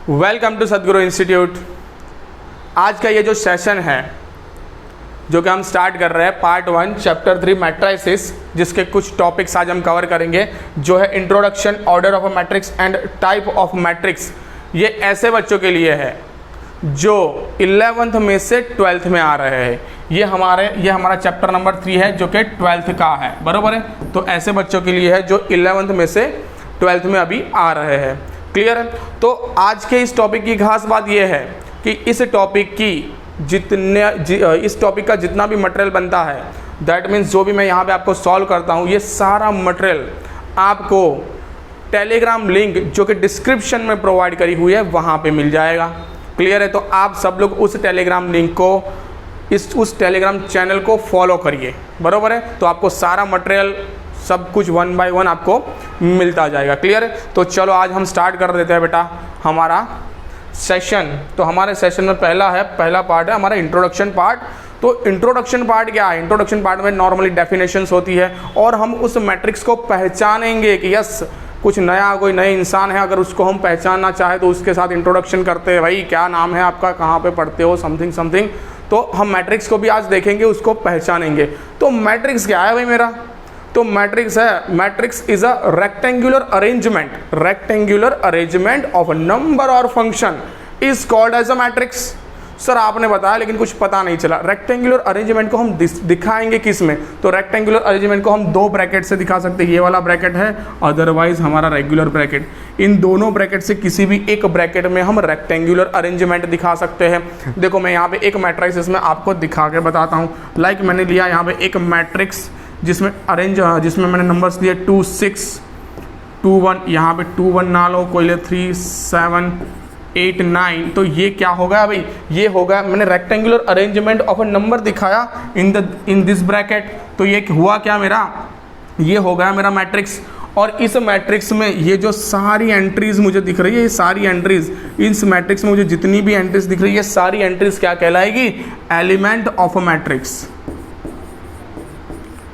Welcome to सदगुरु institute. आज का ये जो सेशन है जो कि हम स्टार्ट कर रहे हैं पार्ट 1 चैप्टर 3 मैट्रिसेस, जिसके कुछ टॉपिक्स आज हम कवर करेंगे, जो है introduction, order of a matrix and type of matrix. ये ऐसे बच्चों के लिए है जो 11th में से 12th में आ रहे हैं। ये हमारा चैप्टर नंबर 3 है जो कि 12th का है, बराबर है। तो ऐसे बच्चों के लिए है जो 11th में से 12th में अभी आ रहे हैं। क्लियर है। तो आज के इस टॉपिक की खास बात यह है कि इस टॉपिक का जितना भी मटेरियल बनता है, दैट मीन्स जो भी मैं यहाँ पे आपको सॉल्व करता हूँ, ये सारा मटेरियल आपको टेलीग्राम लिंक जो कि डिस्क्रिप्शन में प्रोवाइड करी हुई है वहाँ पे मिल जाएगा। क्लियर है। तो आप सब लोग उस टेलीग्राम लिंक को, उस टेलीग्राम चैनल को फॉलो करिए, बराबर है। तो आपको सारा मटेरियल सब कुछ 1 बाय 1 आपको मिलता जाएगा। क्लियर है। तो चलो आज हम स्टार्ट कर देते हैं बेटा हमारा सेशन। तो हमारे सेशन में पहला पार्ट है हमारा इंट्रोडक्शन पार्ट। तो इंट्रोडक्शन पार्ट क्या है? इंट्रोडक्शन पार्ट में नॉर्मली डेफिनेशंस होती है और हम उस मैट्रिक्स को पहचानेंगे कि यस कुछ नया, कोई नए इंसान है, अगर उसको हम पहचानना चाहे तो उसके साथ इंट्रोडक्शन करते हैं, भाई क्या नाम है आपका, कहाँ पे पढ़ते हो, समथिंग। तो हम मैट्रिक्स को भी आज देखेंगे, उसको पहचानेंगे। तो मैट्रिक्स क्या है भाई मेरा? तो matrix is a rectangular arrangement of a number और function is called as a matrix. Sir आपने बताया लेकिन कुछ पता नहीं चला। रेक्टेंगुलर अरेंजमेंट को हम दिखाएंगे किस में? तो रेक्टेंगुलर अरेंजमेंट को हम 2 ब्रैकेट से दिखा सकते हैं। ये वाला ब्रैकेट है, अदरवाइज हमारा रेगुलर ब्रैकेट। इन दोनों ब्रैकेट से किसी भी एक ब्रैकेट में हम रेक्टेंगुलर अरेंजमेंट दिखा सकते हैं। देखो मैं यहाँ पे एक मैट्रिक्स इसमें आपको दिखा के बताता हूँ। लाइक मैंने लिया यहाँ पे एक मैट्रिक्स जिसमें मैंने नंबर्स दिए 2 6 2 1। यहाँ पे 2 1 ना लो, कोई ले 3 7 8 9। तो ये क्या होगा भाई? ये होगा, मैंने rectangular arrangement of a number दिखाया इन दिस ब्रैकेट। तो ये हुआ क्या मेरा? ये हो गया मेरा मैट्रिक्स। और इस मैट्रिक्स में ये जो सारी एंट्रीज मुझे दिख रही है, ये सारी एंट्रीज, इस मैट्रिक्स में मुझे जितनी भी एंट्रीज दिख रही है, ये सारी एंट्रीज क्या कहलाएगी? Element of a matrix,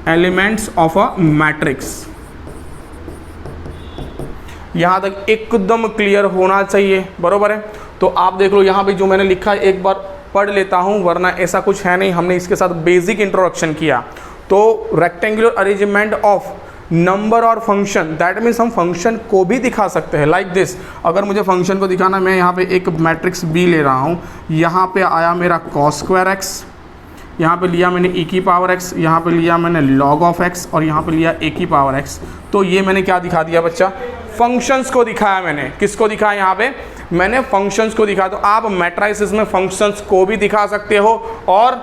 elements of a matrix. यहां तक एकदम क्लियर होना चाहिए, बरोबर है। तो आप देख लो यहाँ पे जो मैंने लिखा है, एक बार पढ़ लेता हूं, वरना ऐसा कुछ है नहीं। हमने इसके साथ बेसिक इंट्रोडक्शन किया। तो रेक्टेंगुलर अरेंजमेंट ऑफ नंबर और फंक्शन, दैट मीन्स हम फंक्शन को भी दिखा सकते हैं लाइक दिस। अगर मुझे फंक्शन को दिखाना, मैं यहाँ पे एक मैट्रिक्स बी ले रहा हूँ। यहाँ पे आया मेरा cos स्क्वायर एक्स, यहाँ पे लिया मैंने e की पावर x, यहाँ पे लिया मैंने log ऑफ x, और यहाँ पे लिया a की पावर x। तो ये मैंने क्या दिखा दिया बच्चा? फंक्शंस को दिखाया मैंने। किसको दिखाया? यहाँ पे मैंने फंक्शंस को दिखाया। तो आप मैट्रिसेस में फंक्शंस को भी दिखा सकते हो और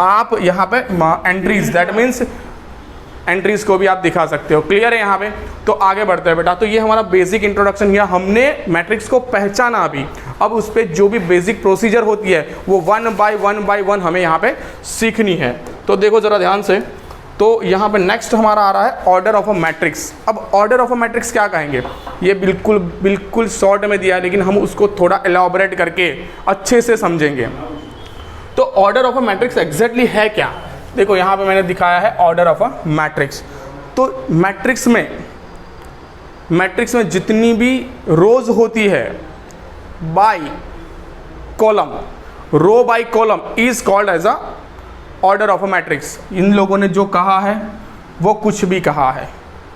आप यहाँ पे एंट्रीज, दैट मीन्स एंट्रीज को भी आप दिखा सकते हो। क्लियर है यहाँ पे। तो आगे बढ़ते हैं बेटा। तो ये हमारा बेसिक इंट्रोडक्शन किया हमने, मैट्रिक्स को पहचाना अभी। अब उस पर जो भी बेसिक प्रोसीजर होती है वो 1 बाय 1 हमें यहाँ पे सीखनी है। तो देखो जरा ध्यान से। तो यहाँ पे नेक्स्ट हमारा आ रहा है ऑर्डर ऑफ अ मैट्रिक्स। अब ऑर्डर ऑफ अ मैट्रिक्स क्या कहेंगे? ये बिल्कुल शॉर्ट में दिया है, लेकिन हम उसको थोड़ा एलॉबरेट करके अच्छे से समझेंगे। तो order of a matrix exactly है क्या? देखो यहाँ पे मैंने दिखाया है ऑर्डर ऑफ अ मैट्रिक्स। तो मैट्रिक्स में जितनी भी रोज होती है by column, row by column is called as a order of a matrix. इन लोगों ने जो कहा है वो कुछ भी कहा है,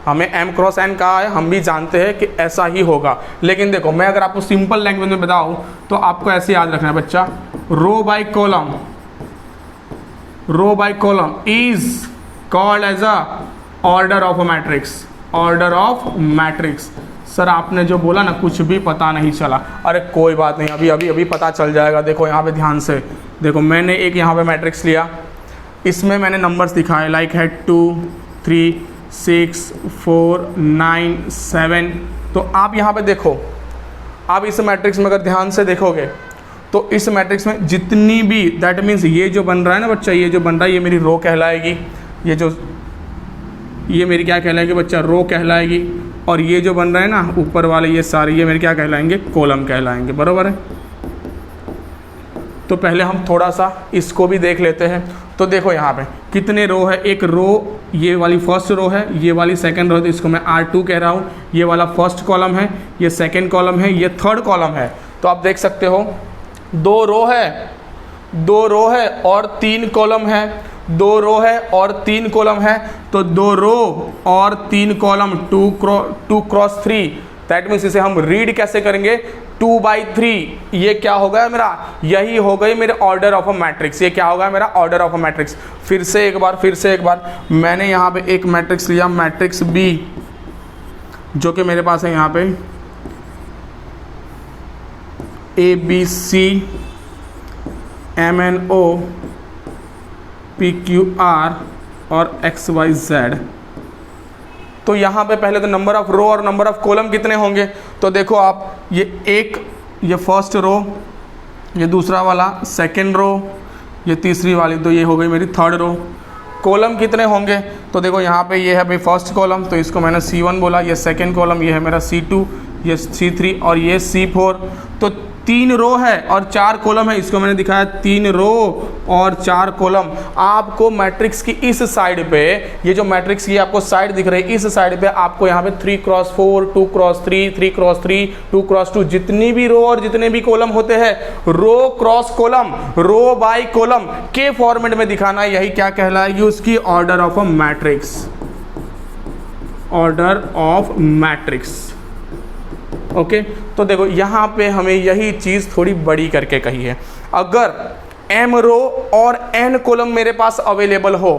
हमें m क्रॉस n कहा है, हम भी जानते हैं कि ऐसा ही होगा। लेकिन देखो मैं अगर आपको सिंपल लैंग्वेज में बताऊं तो आपको ऐसे याद रखना है बच्चा, row by column is called as a order of a matrix, order of matrix. Sir आपने जो बोला ना कुछ भी पता नहीं चला। अरे कोई बात नहीं, अभी पता चल जाएगा। देखो यहाँ पे ध्यान से देखो, मैंने एक यहाँ पे मैट्रिक्स लिया, इसमें मैंने नंबर्स दिखाए लाइक है 2 3 6 4 9 7। तो आप यहाँ पे देखो, आप इस मैट्रिक्स में अगर ध्यान से देखोगे तो इस मैट्रिक्स में जितनी भी, दैट मीन्स ये जो बन रहा है ना बच्चा, ये जो बन रहा है ये मेरी रो कहलाएगी। ये मेरी क्या कहलाएगी बच्चा? रो कहलाएगी। और ये जो बन रहा है ना ऊपर वाले, ये सारे, ये मेरे क्या कहलाएंगे? कॉलम कहलाएंगे, बराबर है। तो पहले हम थोड़ा सा इसको भी देख लेते हैं। तो देखो यहाँ पे कितने रो है? एक रो, ये वाली फर्स्ट रो है, ये वाली सेकंड रो है, तो इसको मैं R2 कह रहा हूँ। ये वाला फर्स्ट कॉलम है, ये सेकंड कॉलम है, ये थर्ड कॉलम है। तो आप देख सकते हो 2 रो है और 3 कॉलम है, 2 रो है और 3 कॉलम है, तो 2 रो और 3 कॉलम 2 क्रॉस 3, दैट मीन्स इसे हम रीड कैसे करेंगे 2/3। ये क्या होगा मेरा, यही हो गई मेरे ऑर्डर ऑफ अ मैट्रिक्स। ये क्या होगा मेरा ऑर्डर ऑफ अ मैट्रिक्स। फिर से एक बार मैंने यहाँ पे एक मैट्रिक्स लिया, मैट्रिक्स बी, जो कि मेरे पास है यहाँ पे ABC MNO PQR और XYZ। तो यहाँ पे पहले तो नंबर ऑफ रो और नंबर ऑफ कॉलम कितने होंगे, तो देखो आप, ये फर्स्ट रो, ये दूसरा वाला सेकंड रो, ये तीसरी वाली, तो ये हो गई मेरी थर्ड रो। कॉलम कितने होंगे, तो देखो यहाँ पे ये है भाई फर्स्ट कॉलम, तो इसको मैंने C1 बोला, ये सेकंड कॉलम, ये है मेरा C2, ये C3 और ये C4। तो 3 रो है और 4 कॉलम है, इसको मैंने दिखाया 3 रो और 4 कॉलम। आपको मैट्रिक्स की इस साइड पे, ये जो मैट्रिक्स की आपको साइड दिख रही है, इस साइड पे आपको यहाँ पे 3x4, 2x3, 3x3, 2x2, जितनी भी रो और जितने भी कॉलम होते हैं, row cross column, row by column के फॉर्मेट में दिखाना, यही क्या कहलाएगी उसकी order of a matrix. Order of matrix. Okay, तो देखो यहाँ पे हमें यही चीज़ थोड़ी बड़ी करके कही है। अगर m रो और n कॉलम मेरे पास अवेलेबल हो,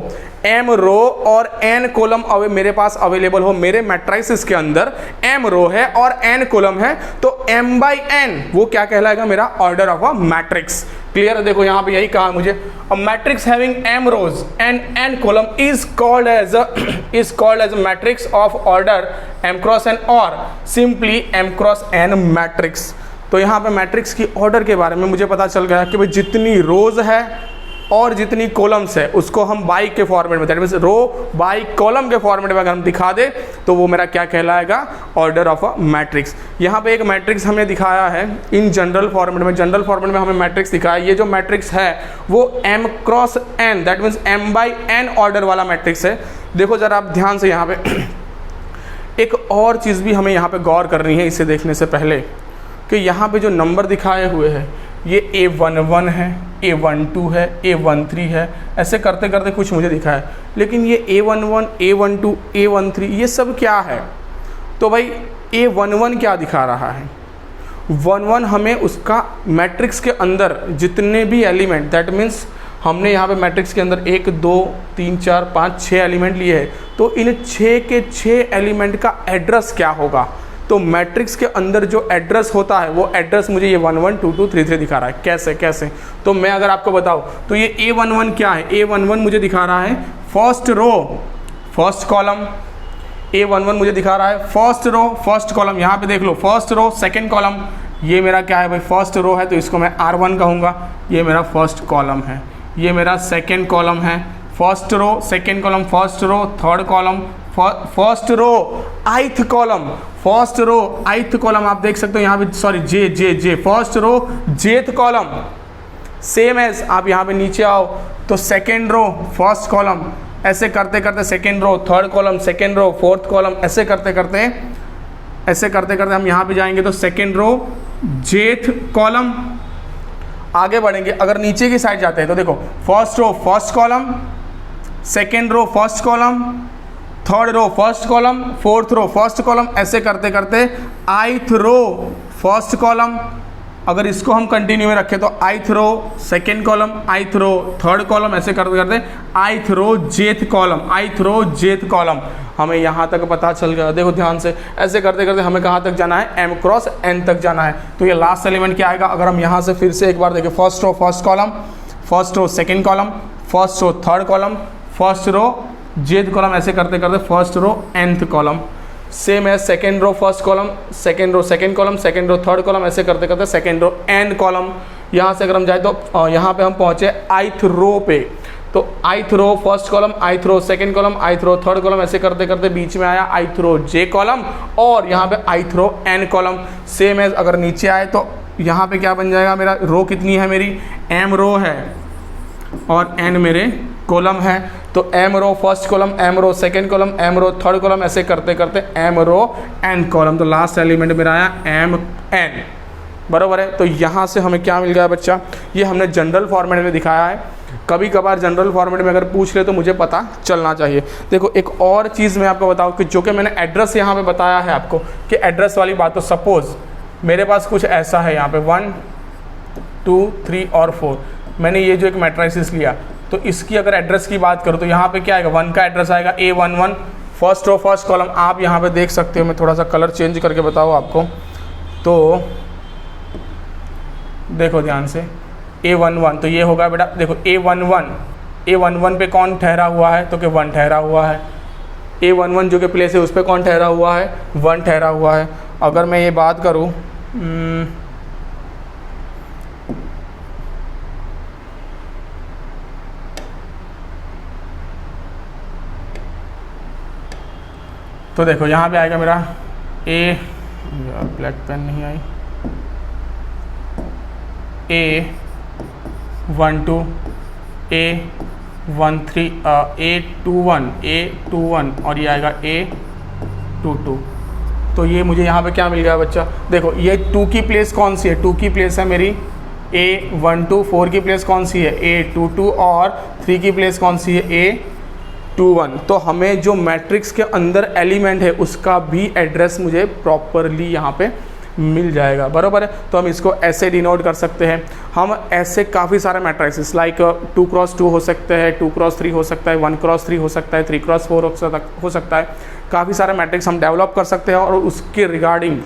m रो और n कॉलम मेरे पास अवेलेबल हो, मेरे मैट्रिक्स के अंदर m रो है और n कॉलम है, तो m/n वो क्या कहलाएगा मेरा order of a matrix. Clear है, देखो यहाँ पे यही कहा मुझे, a matrix having m rows and n column is called as a matrix of order m cross n और simply m cross n matrix. तो यहाँ पे मैट्रिक्स की ऑर्डर के बारे में मुझे पता चल गया कि भाई जितनी रोज है और जितनी कॉलम्स है उसको हम बाई के फॉर्मेट में, that means row by column के फॉर्मेट में अगर हम दिखा दे तो वो मेरा क्या कहलाएगा ऑर्डर ऑफ अ मैट्रिक्स। यहाँ पे एक मैट्रिक्स हमें दिखाया है इन जनरल फॉर्मेट में, जनरल फॉर्मेट में हमें मैट्रिक्स दिखाया। ये जो मैट्रिक्स है वो m cross n, that means m/n order वाला मैट्रिक्स है। देखो जरा आप ध्यान से, यहाँ पे एक और चीज़ भी हमें यहाँ पे गौर करनी है इसे देखने से पहले, कि यहाँ पे जो नंबर दिखाए हुए हैं ये A11 है, A12 है, A13 है, ऐसे करते करते कुछ मुझे दिखा है, लेकिन ये A11, A12, A13 ये सब क्या है? तो भाई A11 क्या दिखा रहा है? 11 हमें उसका मैट्रिक्स के अंदर जितने भी एलिमेंट, दैट मीन्स हमने यहाँ पे मैट्रिक्स के अंदर 1 2 3 4 5 6 एलिमेंट लिए हैं, तो इन 6 के 6 एलिमेंट का एड्रेस क्या होगा? तो मैट्रिक्स के अंदर जो एड्रेस होता है वो एड्रेस मुझे ये 1 1 2 2 3 3 दिखा रहा है। कैसे? तो मैं अगर आपको बताऊं तो ये A11 क्या है? A11 मुझे दिखा रहा है first row first column, A11 मुझे दिखा रहा है फर्स्ट रो फर्स्ट कॉलम। यहाँ पे देख लो फर्स्ट रो सेकेंड कॉलम, ये मेरा क्या है भाई फर्स्ट रो है, तो इसको मैं R1 कहूँगा। ये मेरा फर्स्ट कॉलम है, ये मेरा सेकेंड कॉलम है, first row second column, first row third column, first row ith column, first row ith column आप देख सकते हो यहाँ पे, सॉरी जे first row jth column. Same as आप यहाँ पे नीचे आओ तो सेकेंड रो फर्स्ट कॉलम, ऐसे करते करते second row third column, second row fourth column, ऐसे करते करते हम यहाँ पे जाएंगे तो सेकेंड रो जेथ कॉलम। आगे बढ़ेंगे, अगर नीचे की साइड जाते हैं तो देखो first row first column, second row first column, third row first column, fourth row first column, ऐसे करते करते आइथ रो फर्स्ट कॉलम। अगर इसको हम कंटिन्यू में रखें तो ith row second column, ith row third column, ऐसे करते करते आइथ रो जेथ कॉलम, आइथ रो जेथ कॉलम। हमें यहाँ तक पता चल गया। देखो ध्यान से, ऐसे करते करते हमें कहाँ तक जाना है? m क्रॉस n तक जाना है। तो ये लास्ट एलिमेंट क्या आएगा? अगर हम यहाँ से फिर से एक बार देखें, first row first column, first row second column, first row third column, first row jth column, ऐसे करते करते first row nth column. Same है second row first column, second row second column, second row third column, ऐसे करते करते second रो n column. यहाँ से अगर हम जाए तो यहाँ पे हम पहुँचे आइथ रो पे, तो ith row first column, ith row second column, ith row third column, ऐसे करते करते बीच में आया आइथ रो j कॉलम और यहाँ पे आइथ रो n कॉलम। सेम है अगर नीचे आए तो यहाँ पे क्या बन जाएगा? मेरा रो कितनी है? मेरी m रो है और n मेरे कॉलम है। तो m row first column, m row second column, m row third column, ऐसे करते करते m रो n कॉलम। तो लास्ट एलिमेंट मेरा आया m n। बराबर है। तो यहाँ से हमें क्या मिल गया बच्चा, ये हमने जनरल फॉर्मेट में दिखाया है। कभी कभार जनरल फॉर्मेट में अगर पूछ ले तो मुझे पता चलना चाहिए। देखो एक और चीज़ मैं आपको बताऊँ कि जो कि मैंने एड्रेस यहाँ पे बताया है आपको कि एड्रेस वाली बात, तो सपोज़ मेरे पास कुछ ऐसा है यहाँ पे 1 2 3 और 4, मैंने ये जो एक मैट्रिक्स लिया, तो इसकी अगर एड्रेस की बात करूँ तो यहाँ पे क्या आएगा, 1 का एड्रेस आएगा A11 first row first column. आप यहाँ पे देख सकते हो, मैं थोड़ा सा कलर चेंज करके बताऊँ आपको, तो देखो ध्यान से A11, तो ये होगा बेटा, देखो A11 पे कौन ठहरा हुआ है, तो कि 1 ठहरा हुआ है। A11 जो कि प्लेस है उस पर कौन ठहरा हुआ है, 1 ठहरा हुआ है। अगर मैं ये बात करूँ तो देखो यहाँ पे आएगा मेरा ब्लैक पेन नहीं आई, A12 A13 A21 और ये आएगा A22। तो ये मुझे यहाँ पे क्या मिल गया बच्चा, देखो ये 2 की प्लेस कौन सी है, 2 की प्लेस है मेरी A12, 4 की प्लेस कौन सी है A22 और 3 की प्लेस कौन सी है A21। तो हमें जो मैट्रिक्स के अंदर एलिमेंट है उसका भी एड्रेस मुझे प्रॉपरली यहाँ पे मिल जाएगा, बराबर है। तो हम इसको ऐसे डिनोट कर सकते हैं। हम ऐसे काफ़ी सारे मैट्रिक्स लाइक 2x2 हो सकते हैं, 2x3 हो सकता है, 1x3 हो सकता है, 3x4 हो सकता है। काफ़ी सारे मैट्रिक्स हम डेवलप कर सकते हैं और उसके रिगार्डिंग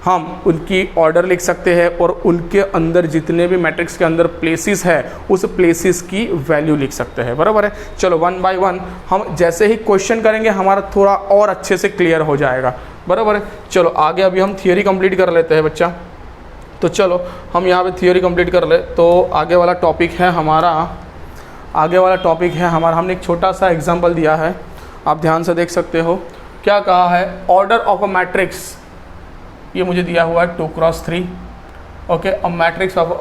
हम उनकी ऑर्डर लिख सकते हैं और उनके अंदर जितने भी मैट्रिक्स के अंदर प्लेसेस है उस प्लेसेस की वैल्यू लिख सकते हैं, बराबर है। चलो 1 बाय 1 हम जैसे ही क्वेश्चन करेंगे हमारा थोड़ा और अच्छे से क्लियर हो जाएगा, बराबर है। चलो आगे अभी हम थियोरी कंप्लीट कर लेते हैं बच्चा। तो चलो हम यहाँ पे थियोरी कंप्लीट कर ले। तो आगे वाला टॉपिक है हमारा, हमने एक छोटा सा एग्जांपल दिया है, आप ध्यान से देख सकते हो। क्या कहा है, ऑर्डर ऑफ अ मैट्रिक्स, ये मुझे दिया हुआ है 2x3, okay. A matrix of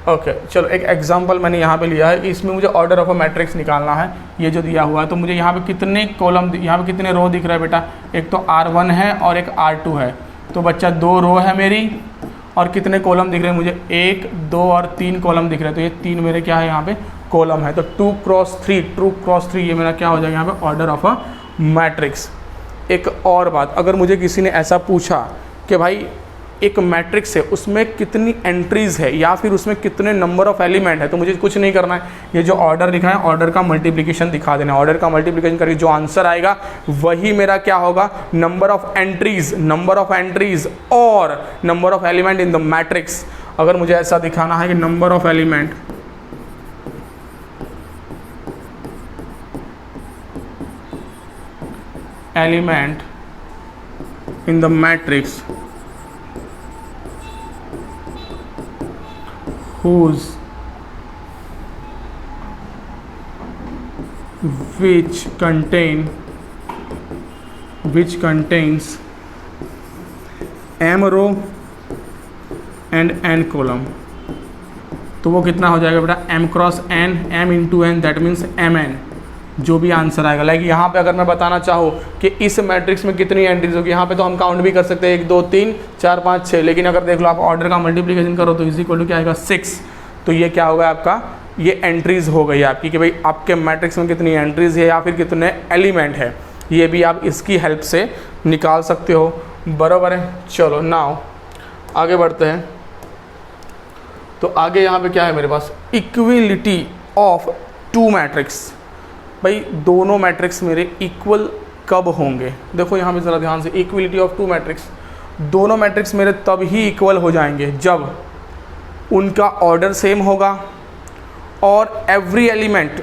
okay चलो एक एग्जांपल मैंने यहाँ पे लिया है, इसमें मुझे ऑर्डर ऑफ अ मैट्रिक्स निकालना है, ये जो दिया हुआ है। तो मुझे यहाँ पे कितने कॉलम, यहाँ पे कितने रो दिख रहा है बेटा, एक तो R1 है और एक R2 है। तो बच्चा 2 रो है मेरी, और कितने कॉलम दिख रहे हैं मुझे, 1 2 और 3 कॉलम दिख रहे हैं। तो ये 3 मेरे क्या है यहाँ पे कॉलम है। तो 2x3 ये मेरा क्या हो जाएगा यहाँ पे ऑर्डर ऑफ अ मैट्रिक्स। एक और बात, अगर मुझे किसी ने ऐसा पूछा कि भाई एक मैट्रिक्स है उसमें कितनी एंट्रीज़ है या फिर उसमें कितने नंबर ऑफ एलिमेंट है, तो मुझे कुछ नहीं करना है, ये जो ऑर्डर लिखा है ऑर्डर का मल्टीप्लिकेशन दिखा देना है। ऑर्डर का मल्टीप्लिकेशन करके जो आंसर आएगा वही मेरा क्या होगा, नंबर ऑफ एंट्रीज और number of element in the matrix. अगर मुझे ऐसा दिखाना है कि number of element in the matrix which contains m row and n column, तो वो कितना हो जाएगा बेटा, m cross n, m into n, that means mn, जो भी आंसर आएगा। लाइक यहाँ पे अगर मैं बताना चाहूँ कि इस मैट्रिक्स में कितनी एंट्रीज होगी, यहाँ पे तो हम काउंट भी कर सकते हैं 1 2 3 4 5 6, लेकिन अगर देख लो आप ऑर्डर का मल्टीप्लिकेशन करो तो इज इक्वल टू क्या आएगा 6। तो ये क्या होगा आपका, ये एंट्रीज हो गई आपकी कि भाई आपके मैट्रिक्स में कितनी एंट्रीज है या फिर कितने एलिमेंट है, ये भी आप इसकी हेल्प से निकाल सकते हो, बराबर है। चलो नाउ आगे बढ़ते हैं। तो आगे यहाँ पे क्या है मेरे पास, इक्विलिटी ऑफ 2 मैट्रिक्स। भाई दोनों मैट्रिक्स मेरे इक्वल कब होंगे, देखो यहाँ पे ज़रा ध्यान से, इक्विलिटी ऑफ 2 मैट्रिक्स, दोनों मैट्रिक्स मेरे तब ही इक्वल हो जाएंगे जब उनका ऑर्डर सेम होगा और every element,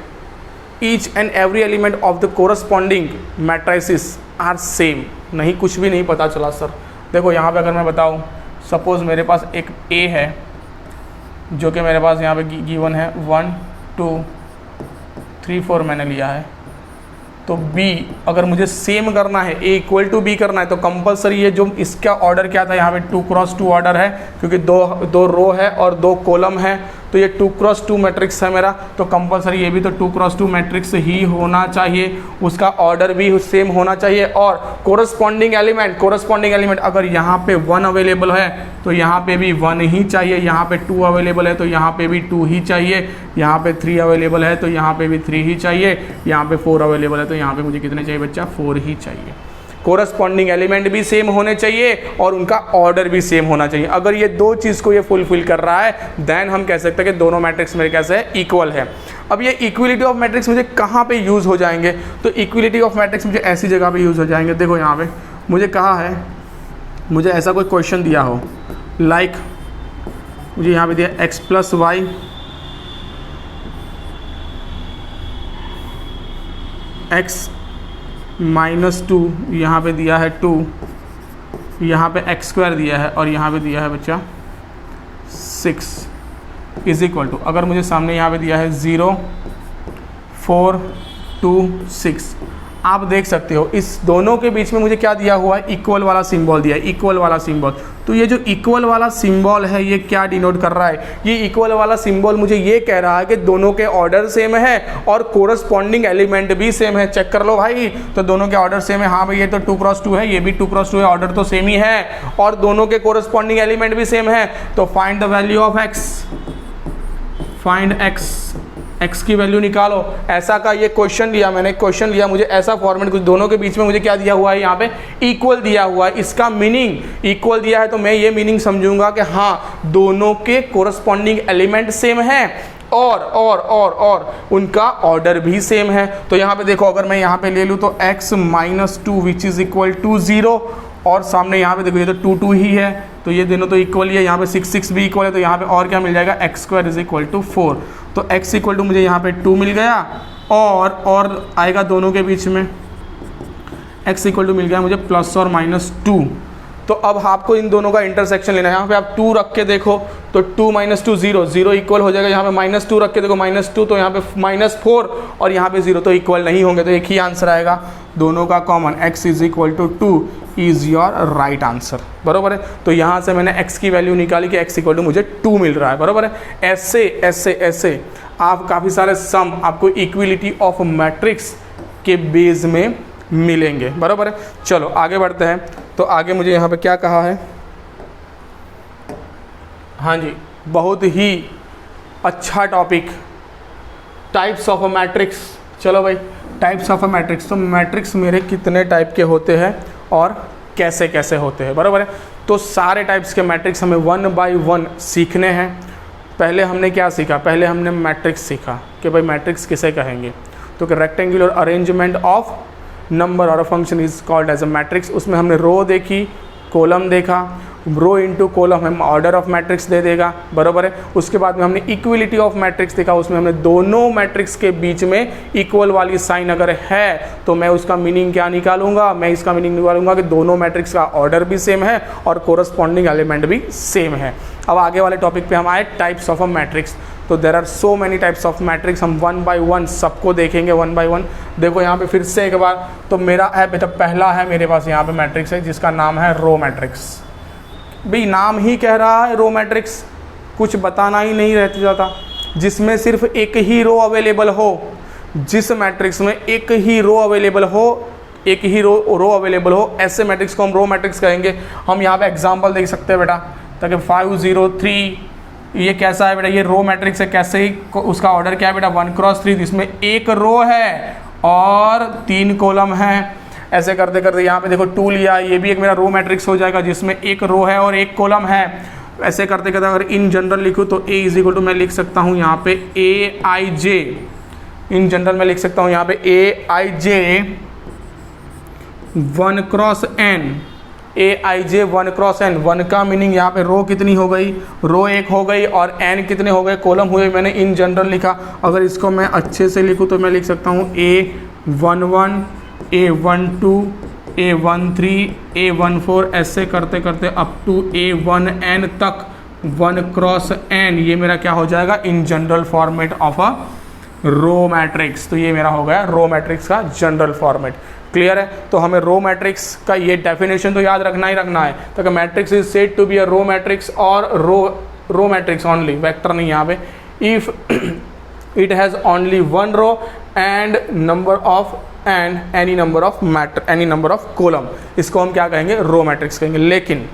each and every element of the corresponding matrices are same. नहीं कुछ भी नहीं पता चला सर। देखो यहाँ पे अगर मैं बताऊँ, सपोज़ मेरे पास एक A है जो कि मेरे पास यहाँ पे गिवन है 1 2 3 4 मैंने लिया है। तो B अगर मुझे सेम करना है, A इक्वल टू B करना है, तो कंपलसरी है जो इसका ऑर्डर क्या था, यहाँ पे 2x2 ऑर्डर है क्योंकि दो रो है और 2 कॉलम है। तो ये 2x2 मैट्रिक्स है मेरा, तो कंपलसरी ये भी तो 2x2 मैट्रिक्स ही होना चाहिए, उसका ऑर्डर भी सेम होना चाहिए। और कोरस्पॉन्डिंग एलिमेंट अगर यहाँ पे 1 अवेलेबल है तो यहाँ पे भी 1 ही चाहिए, यहाँ पे 2 अवेलेबल है तो यहाँ पे भी 2 ही चाहिए, यहाँ पे 3 अवेलेबल है तो यहाँ पे भी 3 ही चाहिए, यहाँ पे 4 अवेलेबल है तो यहाँ पे मुझे कितने चाहिए बच्चा, 4 ही चाहिए। कोरस्पॉन्डिंग एलिमेंट भी सेम होने चाहिए और उनका ऑर्डर भी सेम होना चाहिए। अगर ये दो चीज़ को ये फुलफिल कर रहा है देन हम कह सकते हैं कि दोनों मैट्रिक्स मेरे कैसे है, इक्वल है। अब ये इक्वलिटी ऑफ मैट्रिक्स मुझे कहाँ पे यूज़ हो जाएंगे, तो इक्वलिटी ऑफ मैट्रिक्स मुझे ऐसी जगह पे यूज़ हो जाएंगे। देखो यहाँ पे मुझे कहा है, मुझे ऐसा कोई क्वेश्चन दिया हो, लाइक मुझे यहाँ पे दिया x plus y x minus 2, यहाँ पे दिया है 2, यहाँ पे x स्क्वायर दिया है और यहाँ पे दिया है बच्चा 6 इज इक्वल टू, अगर मुझे सामने यहाँ पे दिया है 0 4 2 6, आप देख सकते हो इस दोनों के बीच में मुझे क्या दिया हुआ है, इक्वल वाला सिंबल दिया है, इक्वल वाला सिंबल। तो ये जो इक्वल वाला सिंबल है ये क्या डिनोट कर रहा है, ये इक्वल वाला सिंबल मुझे ये कह रहा है कि दोनों के ऑर्डर सेम है और कोरस्पॉन्डिंग एलिमेंट भी सेम है। चेक कर लो भाई, तो दोनों के ऑर्डर सेम है, हाँ भाई ये तो 2x2 है, ये भी 2x2 है, ऑर्डर तो सेम ही है और दोनों के कोरस्पॉन्डिंग एलिमेंट भी सेम है। तो find the value of x, find x की वैल्यू निकालो। ऐसा का ये क्वेश्चन लिया मैंने, क्वेश्चन लिया मुझे ऐसा फॉर्मेट, कुछ दोनों के बीच में मुझे क्या दिया हुआ है, यहाँ पे इक्वल दिया हुआ है। इसका मीनिंग इक्वल दिया है तो मैं ये मीनिंग समझूंगा कि हाँ दोनों के कोरस्पॉन्डिंग एलिमेंट सेम है और उनका ऑर्डर भी सेम है। तो यहाँ पे देखो अगर मैं यहाँ पे ले लूँ तो x minus 2 which is equal to 0 और सामने यहाँ पे देखो ये तो 2 2 ही है, तो ये दोनों तो इक्वल ही है, यहाँ पे 6 6 भी इक्वल है, तो यहाँ पे और क्या मिल जाएगा, x square is equal to 4। तो x इक्वल टू मुझे यहाँ पे 2 मिल गया और आएगा दोनों के बीच में x इक्वल टू मिल गया मुझे प्लस और माइनस 2। तो अब आपको इन दोनों का इंटरसेक्शन लेना है। यहाँ पे आप 2 रख के देखो तो 2 माइनस 2 0, 0 इक्वल हो जाएगा। यहाँ पे माइनस 2 रख के देखो -2, तो यहाँ पे माइनस 4 और यहाँ पे 0, तो इक्वल नहीं होंगे, तो एक ही आंसर आएगा दोनों का common, x is equal to 2 is your right answer. बरोबर है, तो यहाँ से मैंने x की वैल्यू निकाली कि x इक्वल टू मुझे 2 मिल रहा है। बरोबर है, ऐसे आप काफ़ी सारे सम आपको इक्विलिटी ऑफ मैट्रिक्स के बेस में मिलेंगे। बरोबर है, चलो आगे बढ़ते हैं। तो आगे मुझे यहाँ पे क्या कहा है, हाँ जी बहुत ही अच्छा topic, types of a matrix. चलो भाई टाइप्स ऑफ अ मैट्रिक्स, तो मैट्रिक्स मेरे कितने टाइप के होते हैं और कैसे कैसे होते हैं। बराबर है, तो सारे टाइप्स के मैट्रिक्स हमें 1 बाय 1 सीखने हैं। पहले हमने क्या सीखा, पहले हमने मैट्रिक्स सीखा कि भाई मैट्रिक्स किसे कहेंगे, तो कि रेक्टेंगुलर अरेंजमेंट ऑफ नंबर और a function is called as a matrix. उसमें हमने रो देखी, कॉलम देखा, रो इनटू कॉलम हम ऑर्डर ऑफ मैट्रिक्स दे देगा। बराबर है, उसके बाद में हमने इक्विलिटी ऑफ मैट्रिक्स देखा, उसमें हमने दोनों मैट्रिक्स के बीच में इक्वल वाली साइन अगर है तो मैं उसका मीनिंग क्या निकालूंगा, मैं इसका मीनिंग निकालूंगा कि दोनों मैट्रिक्स का ऑर्डर भी सेम है और कोरस्पॉन्डिंग एलिमेंट भी सेम है। अब आगे वाले टॉपिक पे हम आए, टाइप्स ऑफ अ मैट्रिक्स। तो there are so many types of matrix, हम 1 बाय 1 सबको देखेंगे 1 बाय 1। देखो यहाँ पे फिर से एक बार, तो मेरा है बेटा पहला है मेरे पास यहाँ पे मैट्रिक्स है जिसका नाम है रो मैट्रिक्स। भाई नाम ही कह रहा है रो मैट्रिक्स, कुछ बताना ही नहीं रहता जाता, जिसमें सिर्फ एक ही रो अवेलेबल हो, जिस मैट्रिक्स में एक ही रो अवेलेबल हो, एक ही रो अवेलेबल हो, ऐसे मैट्रिक्स को हम रो मैट्रिक्स कहेंगे। हम यहाँ पे एग्जांपल देख सकते हैं बेटा, ताकि 5 0 3 ये कैसा है बेटा, ये रो मैट्रिक्स है। कैसे ही उसका ऑर्डर क्या है बेटा, 1 क्रॉस 3, जिसमें एक रो है और 3 कॉलम है। ऐसे करते करते यहाँ पे देखो 2 लिया, ये भी एक मेरा रो मैट्रिक्स हो जाएगा जिसमें एक रो है और एक कॉलम है। ऐसे करते करते अगर इन जनरल लिखूँ तो A इज इक्वल टू मैं लिख सकता हूँ यहाँ पे AIJ, इन जनरल में लिख सकता हूँ यहाँ पे AIJ 1 cross n, AIJ 1 cross n। 1 का मीनिंग यहाँ पे रो कितनी हो गई, रो 1 हो गई, और n कितने हो गए, कॉलम हुए। मैंने इन जनरल लिखा, अगर इसको मैं अच्छे से लिखूँ तो मैं लिख सकता हूँ A11 A12 A13 A14, ऐसे करते करते अप टू A1n तक 1 क्रॉस n, ये मेरा क्या हो जाएगा, in general format of a row matrix. तो ये मेरा हो गया रो मैट्रिक्स का जनरल फॉर्मेट। क्लियर है, तो हमें रो मैट्रिक्स का ये डेफिनेशन तो याद रखना ही रखना है। तो matrix is said to be a row matrix और रो मैट्रिक्स ओनली, वेक्टर नहीं, यहाँ पे if it has only one row and number of and any number of column, इसको हम क्या कहेंगे, रो मैट्रिक्स कहेंगे। लेकिन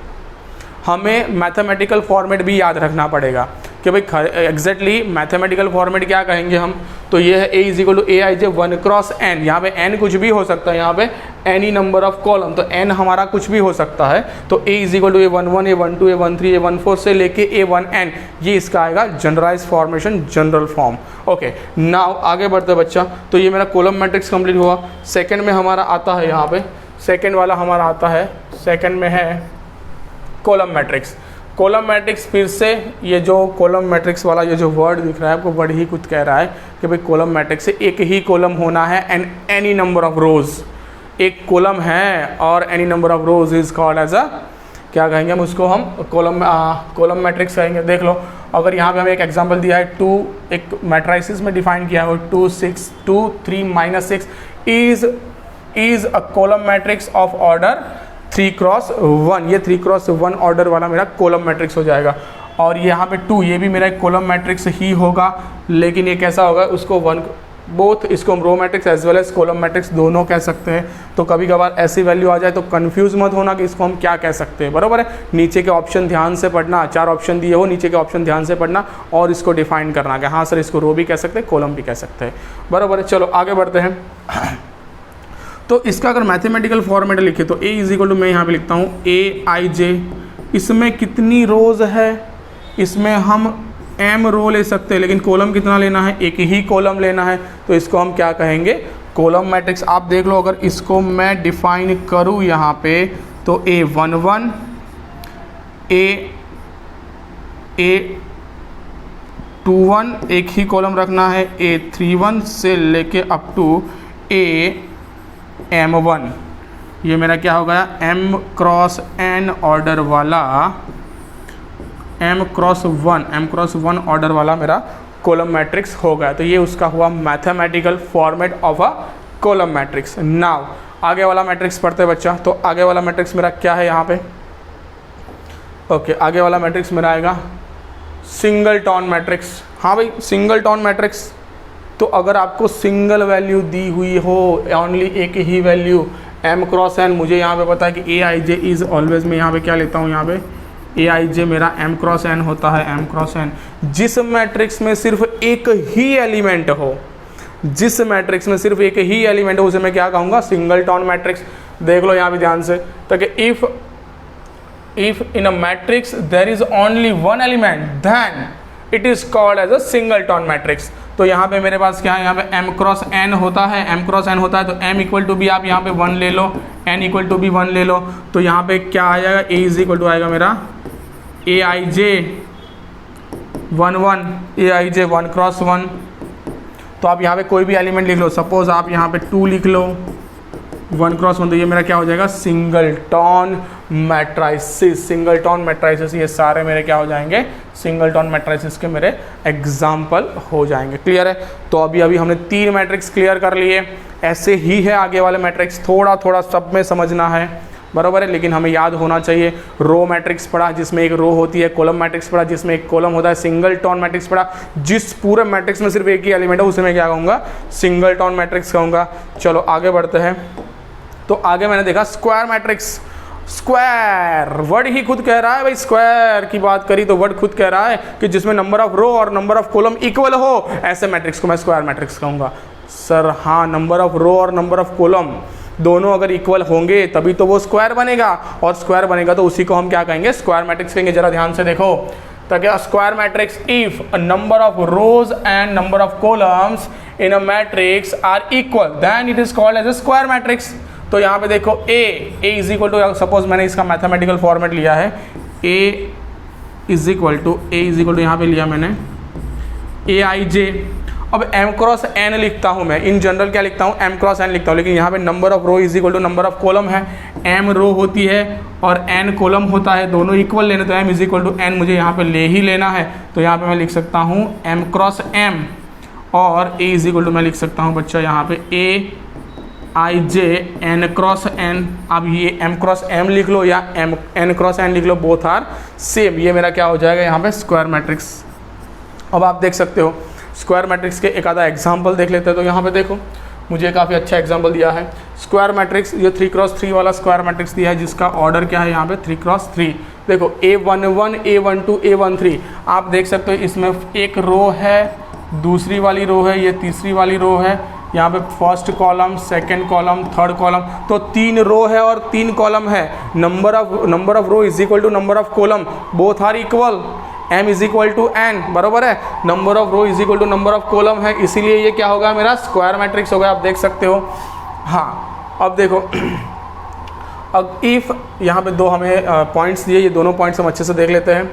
हमें मैथमेटिकल फॉर्मेट भी याद रखना पड़ेगा कि भाई एग्जैक्टली मैथमेटिकल फॉर्मेट क्या कहेंगे हम, तो ये है A = AIJ 1 क्रॉस n। यहाँ पे n कुछ भी हो सकता है, यहाँ पे एनी नंबर ऑफ कॉलम, तो n हमारा कुछ भी हो सकता है। तो A = A11 A12 A13 A14 से लेके A1n, ये इसका आएगा generalize formation, general form. Okay, now आगे बढ़ते बच्चा। तो ये मेरा कॉलम मैट्रिक्स कंप्लीट हुआ। सेकंड में हमारा आता है, यहाँ पे सेकंड वाला हमारा आता है, सेकंड में है कॉलम मैट्रिक्स। कॉलम मैट्रिक्स फिर से ये जो कॉलम मैट्रिक्स वाला ये जो वर्ड दिख रहा है आपको, वर्ड ही कुछ कह रहा है कि भाई कॉलम मैट्रिक्स से एक ही कॉलम होना है and any number of rows, एक कॉलम है और any number of rows is called as a, क्या कहेंगे हम उसको, हम कॉलम मैट्रिक्स कहेंगे। देख लो, अगर यहाँ पे हमें एक एग्जांपल दिया है 2, एक मैट्रिसेस में डिफाइन किया है 2 6 2 3 -6 is a column matrix of order 3x1। ये 3x1 ऑर्डर वाला मेरा कॉलम मैट्रिक्स हो जाएगा। और यहाँ पे 2, ये भी मेरा एक कॉलम मैट्रिक्स ही होगा, लेकिन ये कैसा होगा, उसको बोथ इसको हम row matrix as well as column matrix दोनों कह सकते हैं। तो कभी कभार ऐसी वैल्यू आ जाए तो कंफ्यूज मत होना कि इसको हम क्या कह सकते हैं, बराबर है। नीचे के ऑप्शन ध्यान से पढ़ना, 4 ऑप्शन दिए हो, नीचे के ऑप्शन ध्यान से पढ़ना और इसको डिफाइन करना कि हाँ सर इसको रो भी कह सकते हैं, कॉलम भी कह सकते हैं, बराबर है। चलो आगे बढ़ते हैं। तो इसका अगर मैथमेटिकल फॉर्मेट लिखे तो A = मैं यहाँ पे लिखता हूँ AIJ। इसमें कितनी रोज़ है, इसमें हम m रो ले सकते हैं, लेकिन कॉलम कितना लेना है, एक ही कॉलम लेना है, तो इसको हम क्या कहेंगे, कॉलम मैट्रिक्स। आप देख लो, अगर इसको मैं डिफाइन करूँ यहाँ पे तो A11 A21 एक ही कॉलम रखना है, A31 से लेके अप टू M1, ये मेरा क्या हो गया, M×n ऑर्डर वाला, M×1 ऑर्डर वाला मेरा कॉलम मैट्रिक्स हो गया। तो ये उसका हुआ mathematical format of a column matrix. Now आगे वाला मैट्रिक्स पढ़ते हैं बच्चा। तो आगे वाला मैट्रिक्स मेरा क्या है यहाँ पे, ओके, आगे वाला मैट्रिक्स मेरा आएगा सिंगलटन मैट्रिक्स। हाँ भाई, सिंगलटन मैट्रिक्स, तो अगर आपको सिंगल वैल्यू दी हुई हो, ओनली एक ही वैल्यू M×n, मुझे यहाँ पे पता है कि AIJ इज़ ऑलवेज, मैं यहाँ पे क्या लेता हूँ, यहाँ पे AIJ मेरा M×n होता है, M×n। जिस मैट्रिक्स में सिर्फ एक ही एलिमेंट हो, जिस मैट्रिक्स में सिर्फ एक ही एलिमेंट हो, उसे मैं क्या कहूँगा, सिंगलटन मैट्रिक्स। देख लो यहाँ पे ध्यान से, ताकि if in a matrix there is only one element then it is called as a singleton matrix. तो यहाँ पे मेरे पास क्या है, यहाँ पे M×n होता है, M×n होता है, तो m = b आप यहाँ पे 1 ले लो, n = b 1 ले लो, तो यहाँ पे क्या आ जाएगा, A = आएगा मेरा AIJ 1 AIJ 1×1। तो आप यहाँ पे कोई भी एलिमेंट लिख लो, सपोज आप यहाँ पे 2 लिख लो, 1×1, तो ये मेरा क्या हो जाएगा, सिंगलटन मैट्रिसेस। सिंगलटन मैट्रिसेस ये सारे मेरे क्या हो जाएंगे, सिंगलटन मैट्रिसेस के मेरे एग्जाम्पल हो जाएंगे। क्लियर है। तो अभी हमने 3 मैट्रिक्स क्लियर कर लिए। ऐसे ही है आगे वाले मैट्रिक्स, थोड़ा थोड़ा सब में समझना है, बराबर है, लेकिन हमें याद होना चाहिए। रो मैट्रिक्स पढ़ा जिसमें एक रो होती है, कॉलम मैट्रिक्स पढ़ा जिसमें एक कॉलम होता है, सिंगलटन मैट्रिक्स पढ़ा जिस पूरे मैट्रिक्स में सिर्फ एक ही एलिमेंट है, उसे मैं क्या कहूँगा, सिंगलटन मैट्रिक्स कहूँगा। चलो आगे बढ़ते हैं। तो आगे मैंने देखा स्क्वायर मैट्रिक्स। स्क्वायर वर्ड ही खुद कह रहा है भाई, स्क्वायर की बात करी तो वर्ड खुद कह रहा है कि जिसमें नंबर ऑफ रो और नंबर ऑफ कॉलम इक्वल हो, ऐसे मैट्रिक्स को मैं स्क्वायर मैट्रिक्स कहूँगा। सर हाँ, नंबर ऑफ रो और नंबर ऑफ कॉलम दोनों अगर इक्वल होंगे तभी तो वो स्क्वायर बनेगा, और स्क्वायर बनेगा तो उसी को हम क्या कहेंगे, स्क्वायर मैट्रिक्स कहेंगे। जरा ध्यान से देखो, ताकि square matrix if a number of rows and number of columns in a matrix are equal then it is called as a square matrix. तो यहाँ पे देखो A is equal to, suppose मैंने इसका मैथमेटिकल फॉर्मेट लिया है, A is equal to यहाँ पे लिया मैंने AIJ। अब M×n लिखता हूँ मैं, इन जनरल क्या लिखता हूँ, M×n लिखता हूँ, लेकिन यहाँ पे number of row is equal to number of column है। m रो होती है और n कॉलम होता है, दोनों इक्वल लेने, तो m is equal to n मुझे यहाँ पे ले ही लेना है। तो यहाँ पे मैं लिख सकता हूँ M×m, और A इज इक्वल टू मैं लिख सकता हूँ बच्चा यहाँ पे AIJ n×n। अब ये M×m लिख लो या n×n लिख लो, बोथ आर सेम। ये मेरा क्या हो जाएगा यहाँ पे, स्क्वायर मैट्रिक्स अब आप देख सकते हो स्क्वायर मैट्रिक्स के एक आधा एग्जाम्पल देख लेते हैं। तो यहाँ पे देखो मुझे काफ़ी अच्छा एग्जाम्पल दिया है स्क्वायर मैट्रिक्स, ये 3x3 वाला स्क्वायर मैट्रिक्स दिया है जिसका ऑर्डर क्या है यहाँ पे 3x3। देखो A11 A12 A13 आप देख सकते हो इसमें एक रो है, दूसरी वाली रो है, ये तीसरी वाली रो है, यहाँ पे first column, second column, third column, तो 3 रो है और 3 कॉलम है। Number of row is equal to number of column, both are equal, m is equal to n, बराबर है। Number of row is equal to number of column है, इसीलिए ये क्या होगा मेरा स्क्वायर मैट्रिक्स होगा, आप देख सकते हो। हाँ अब देखो अब इफ़ यहाँ पे दो हमें पॉइंट्स दिए, ये दोनों पॉइंट्स हम अच्छे से देख लेते हैं।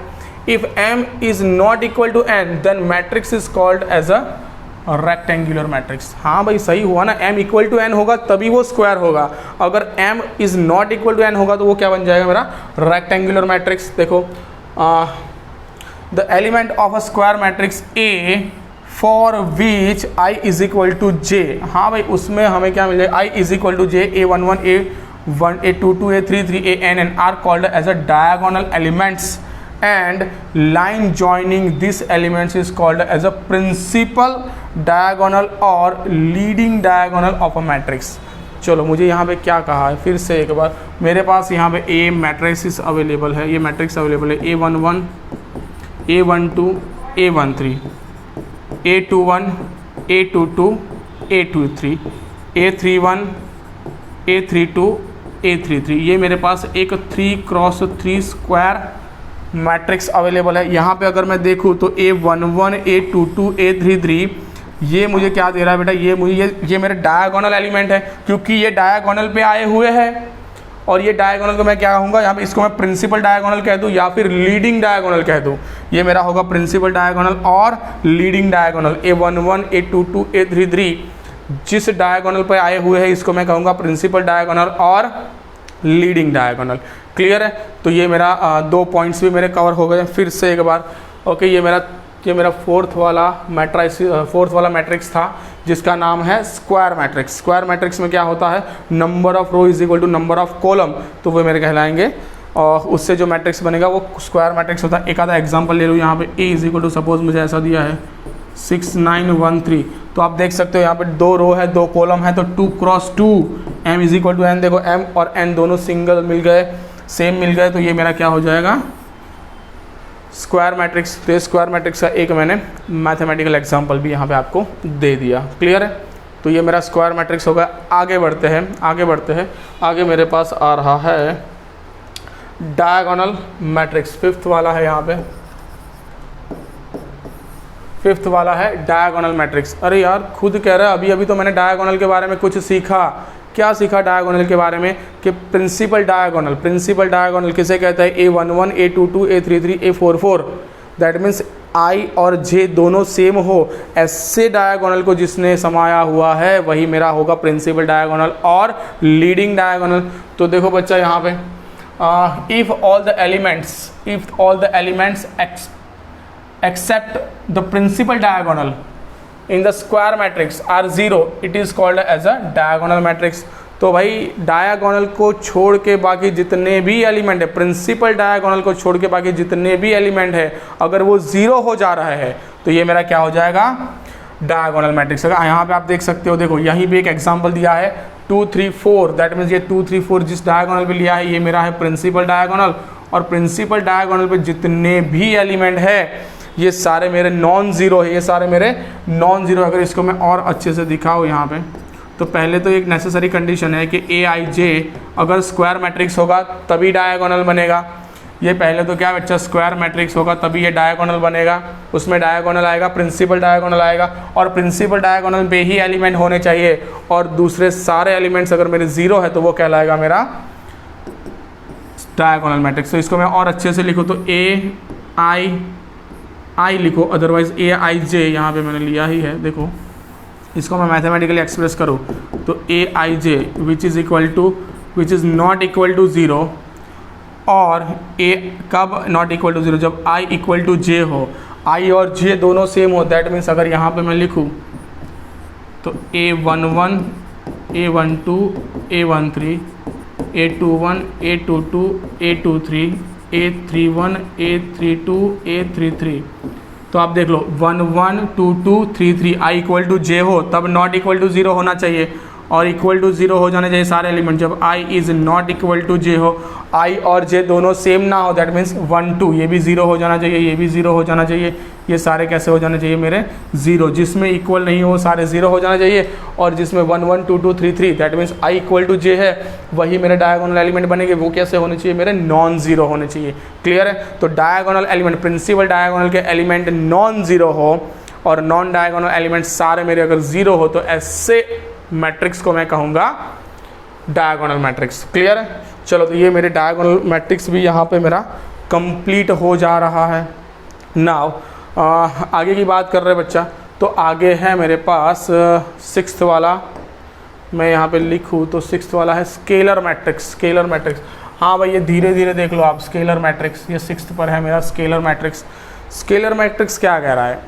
If m is not equal to n then matrix is called as a rectangular matrix. हाँ भाई सही हुआ ना, m इक्वल टू n होगा तभी वो स्क्वायर होगा, अगर m is not equal to n होगा तो वो क्या बन जाएगा मेरा रेक्टेंगुलर मैट्रिक्स। देखो the element of a square matrix A for which I is equal to J, हाँ भाई उसमें हमें क्या मिल जाएगा, I is equal to J, A11 A1 A22 A33 ANN are called as a diagonal elements and line joining this elements is called as a principal diagonal or leading diagonal of a matrix। चलो मुझे यहाँ पे क्या कहा है फिर से एक बार, मेरे पास यहाँ पे A मैट्रिक्स अवेलेबल है, ये मैट्रिक्स अवेलेबल है A11 A12 A13 A21 A22 A23 A31 A32 A33, ये मेरे पास एक 3x3 स्क्वायर मैट्रिक्स अवेलेबल है। यहाँ पे अगर मैं देखूँ तो A11 A22 A33 ये मुझे क्या दे रहा है बेटा, ये मुझे ये मेरे डायगोनल एलिमेंट है, क्योंकि ये डायगोनल पे आए हुए हैं। और ये डायगोनल को मैं क्या कहूँगा, यहाँ पे इसको मैं प्रिंसिपल डायगोनल कह दूँ या फिर लीडिंग डायगोनल कह दूँ। ये मेरा होगा प्रिंसिपल डायगोनल और leading diagonal. A11 A22 A33 जिस डायगोनल पे आए हुए हैं इसको मैं कहूँगा प्रिंसिपल डायगोनल और लीडिंग डायगोनल। क्लियर है, तो ये मेरा 2 पॉइंट्स भी मेरे कवर हो गए फिर से एक बार। ओके, ये मेरा फोर्थ वाला मैट्रिक्स था जिसका नाम है स्क्वायर मैट्रिक्स। स्क्वायर मैट्रिक्स में क्या होता है, number of row is equal to number of column, तो वो मेरे कहलाएंगे और उससे जो मैट्रिक्स बनेगा वो स्क्वायर मैट्रिक्स होता है। एक आधा एग्जांपल ले लूँ, यहाँ पे A is equal to suppose मुझे ऐसा दिया है 6913, तो आप देख सकते हो यहाँ पे 2 रो है 2 कॉलम है, तो 2x2 m is equal to n। देखो m और n दोनों सिंगल मिल गए, सेम मिल गए, तो ये मेरा क्या हो जाएगा स्क्वायर मैट्रिक्स। तो स्क्वायर मैट्रिक्स का एक मैंने मैथमेटिकल एग्जांपल भी यहाँ पे आपको दे दिया। क्लियर है, तो ये मेरा स्क्वायर मैट्रिक्स होगा। आगे बढ़ते हैं। आगे मेरे पास आ रहा है डायगोनल मैट्रिक्स, फिफ्थ वाला है यहाँ पे, फिफ्थ वाला है डायगोनल मैट्रिक्स। अरे यार खुद कह रहा है अभी तो मैंने डायगोनल के बारे में कुछ सीखा। क्या सीखा डायगोनल के बारे में कि प्रिंसिपल डायगोनल किसे कहता है, A11 A22 A33 A44, that means I और J दोनों सेम हो, ऐसे डायगोनल को जिसने समाया हुआ है वही मेरा होगा प्रिंसिपल डायगोनल और लीडिंग डायगोनल। तो देखो बच्चा यहाँ पे if all the elements except the principal diagonal in the square matrix are 0, it is called as a diagonal matrix। तो भाई डायगोनल को छोड़ के बाकी जितने भी एलिमेंट है, प्रिंसिपल डायगोनल को छोड़ के बाकी जितने भी एलिमेंट है, अगर वो 0 हो जा रहा है तो ये मेरा क्या हो जाएगा डायगोनल मैट्रिक्स होगा। यहाँ पे आप देख सकते हो, देखो यहीं पे एक एग्जांपल दिया है 2 3 4, दैट मीन्स ये 2 3 4 जिस डायगोनल पे लिया है ये मेरा है प्रिंसिपल डायगोनल, और प्रिंसिपल डायगोनल पे जितने भी एलिमेंट है ये सारे मेरे नॉन ज़ीरो है, ये सारे मेरे नॉन ज़ीरो। अगर इसको मैं और अच्छे से दिखाऊँ यहाँ पे, तो पहले तो एक नेसेसरी कंडीशन है कि AIJ अगर स्क्वायर मैट्रिक्स होगा तभी डायगोनल बनेगा। ये पहले तो क्या बच्चा स्क्वायर मैट्रिक्स होगा तभी ये डायगोनल बनेगा, उसमें डायगोनल आएगा, प्रिंसिपल डायगोनल आएगा, और प्रिंसिपल डायगोनल पे ही एलिमेंट होने चाहिए, और दूसरे सारे एलिमेंट्स अगर मेरे 0 है तो वो कहलाएगा मेरा डायगोनल मैट्रिक्स। तो इसको मैं और अच्छे से लिखूँ तो AI लिखो, अदरवाइज AIJ यहाँ पे मैंने लिया ही है। देखो इसको मैं मैथमेटिकली एक्सप्रेस करूँ तो AIJ which is not equal to 0, और A कब नॉट इक्वल टू 0, जब I इक्वल टू J हो, I और J दोनों सेम हो। दैट मीन्स अगर यहाँ पे मैं लिखूँ तो A11 A12 A13 A21 A22 A23 A31 A32 A33, तो आप देख लो 1 1 2 2 3 3 आई इक्वल टू जे हो तब नॉट इक्वल टू 0 होना चाहिए और इक्वल टू 0 हो जाने चाहिए सारे एलिमेंट। जब i is not equal to जे हो, i और j दोनों सेम ना हो, दैट मीन्स 1 2, ये भी 0 हो जाना चाहिए, ये भी 0 हो जाना चाहिए, ये सारे कैसे हो जाने चाहिए मेरे 0। जिसमें इक्वल नहीं हो सारे 0 हो जाना चाहिए और जिसमें 1 1 2 2 3 3 that means i equal to j है वही मेरे डायगोनल एलिमेंट बनेंगे, वो कैसे होने चाहिए मेरे नॉन ज़ीरो होने चाहिए। क्लियर है? तो डायगोनल एलिमेंट, प्रिंसिपल डायगोनल के एलिमेंट नॉन ज़ीरो हो और नॉन डायगोनल एलिमेंट सारे मेरे अगर 0 हो तो ऐसे मैट्रिक्स को मैं कहूँगा डायगोनल मैट्रिक्स। क्लियर है? चलो तो ये मेरे डायगोनल मैट्रिक्स भी यहाँ पे मेरा कंप्लीट हो जा रहा है। नाउ आगे की बात कर रहे बच्चा, तो आगे है मेरे पास सिक्स्थ वाला, मैं यहाँ पे लिखूँ तो सिक्स्थ वाला है स्केलर मैट्रिक्स। स्केलर मैट्रिक्स, हाँ भाई ये धीरे धीरे देख लो आप, स्केलर मैट्रिक्स ये सिक्स्थ पर है मेरा स्केलर मैट्रिक्स। स्केलर मैट्रिक्स क्या कह रहा है?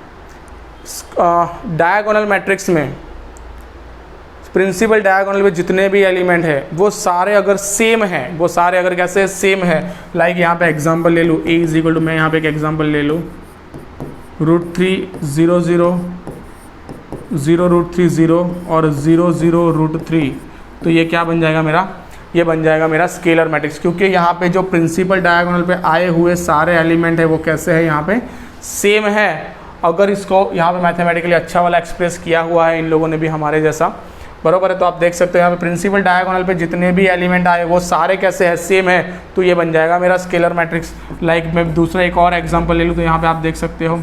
डायगोनल मैट्रिक्स में प्रिंसिपल डायगोनल में जितने भी एलिमेंट है वो सारे अगर सेम हैं, वो सारे अगर कैसे सेम है, लाइक यहाँ पे एग्जांपल ले लूँ, a इज इक्वल टू, मैं यहाँ पे एक एग्जांपल ले लूँ √3 0 0 0 √3 0 और 0 0 √3, तो ये क्या बन जाएगा मेरा? ये बन जाएगा मेरा स्केलर मैट्रिक्स, क्योंकि यहाँ पे जो प्रिंसिपल डायगोनल पे आए हुए सारे एलिमेंट है वो कैसे है यहाँ पे सेम है। अगर इसको यहाँ पे मैथमेटिकली अच्छा वाला एक्सप्रेस किया हुआ है इन लोगों ने भी हमारे जैसा, बरोबर है, तो आप देख सकते हो यहाँ पे प्रिंसिपल डायगोनल पे जितने भी एलिमेंट आए वो सारे कैसे है सेम है, तो ये बन जाएगा मेरा स्केलर मैट्रिक्स। लाइक मैं दूसरा एक और एग्जांपल ले लूँ तो यहाँ पे आप देख सकते हो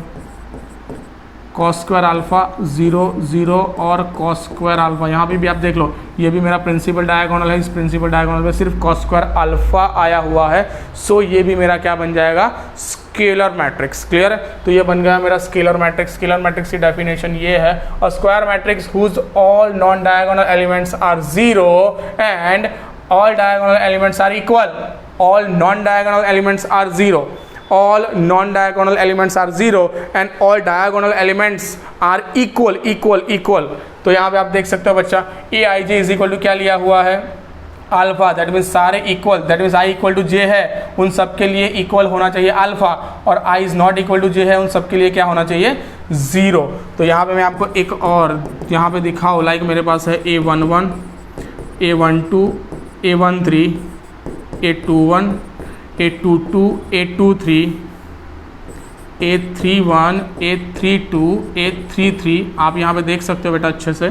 cos स्क्वायर अल्फ़ा 0 0 और cos स्क्वायर अल्फ़ा, यहाँ पे भी आप देख लो ये भी मेरा प्रिंसिपल डायगोनल है, इस प्रिंसिपल डायगोनल पे सिर्फ cos स्क्वायर अल्फ़ा आया हुआ है, सो ये भी मेरा क्या बन जाएगा? Scalar matrix. क्लियर है? तो ये बन गया मेरा स्केलर मैट्रिक्स। स्केलर मैट्रिक्स की डेफिनेशन ये है, a square matrix whose all non diagonal elements are 0 and all diagonal elements are equal. All non diagonal elements are 0, all non-diagonal elements are 0 and all diagonal elements are equal। तो यहाँ पे आप देख सकते हो बच्चा a I J is equal to क्या लिया हुआ है? अल्फा, दैट मीन्स सारे equal, that means i equal to j है उन सब के लिए इक्वल होना चाहिए अल्फा, और I is not equal to j है उन सब के लिए क्या होना चाहिए? 0। तो यहाँ पे मैं आपको एक और यहाँ पे दिखाओ, लाइक मेरे पास है A11 A12 A13 A21 A22 A23 A31 A32 A33, आप यहाँ पे देख सकते हो बेटा अच्छे से,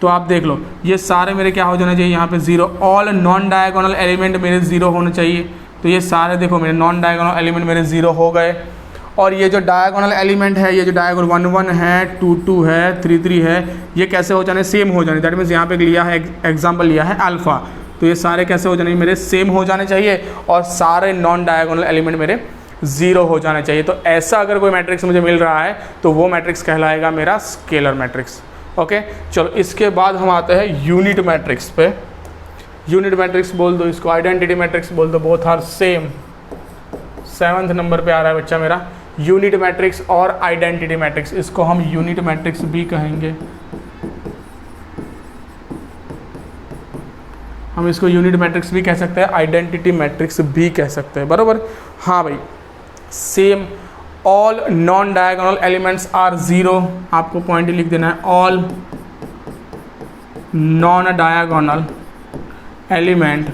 तो आप देख लो ये सारे मेरे क्या हो जाना चाहिए यहाँ पे 0। ऑल नॉन डायगोनल एलिमेंट मेरे 0 होने चाहिए, तो ये सारे देखो मेरे नॉन डायगोनल एलिमेंट मेरे 0 हो गए। और ये जो डायगोनल एलिमेंट है, ये जो डायगोनल 1 1 है 2 2 है 3 3 है, ये कैसे हो जाने? सेम हो जाने, दैट मीन्स यहाँ पे लिया है एग्जाम्पल लिया है अल्फ़ा, तो ये सारे कैसे हो जाने? मेरे सेम हो जाने चाहिए और सारे नॉन डायगोनल एलिमेंट मेरे 0 हो जाने चाहिए। तो ऐसा अगर कोई मैट्रिक्स मुझे मिल रहा है तो वो मैट्रिक्स कहलाएगा मेरा स्केलर मैट्रिक्स। ओके, चलो इसके बाद हम आते हैं यूनिट मैट्रिक्स पे। यूनिट मैट्रिक्स बोल दो इसको, आइडेंटिटी मैट्रिक्स बोल दो, both are same. 7th number पे आ रहा है बच्चा मेरा यूनिट मैट्रिक्स और आइडेंटिटी मैट्रिक्स, इसको हम यूनिट मैट्रिक्स भी कहेंगे। हम इसको यूनिट मैट्रिक्स भी कह सकते हैं, आइडेंटिटी मैट्रिक्स भी कह सकते हैं, बराबर। हाँ भाई same, all non diagonal elements are 0, आपको पॉइंट लिख देना है, all non diagonal element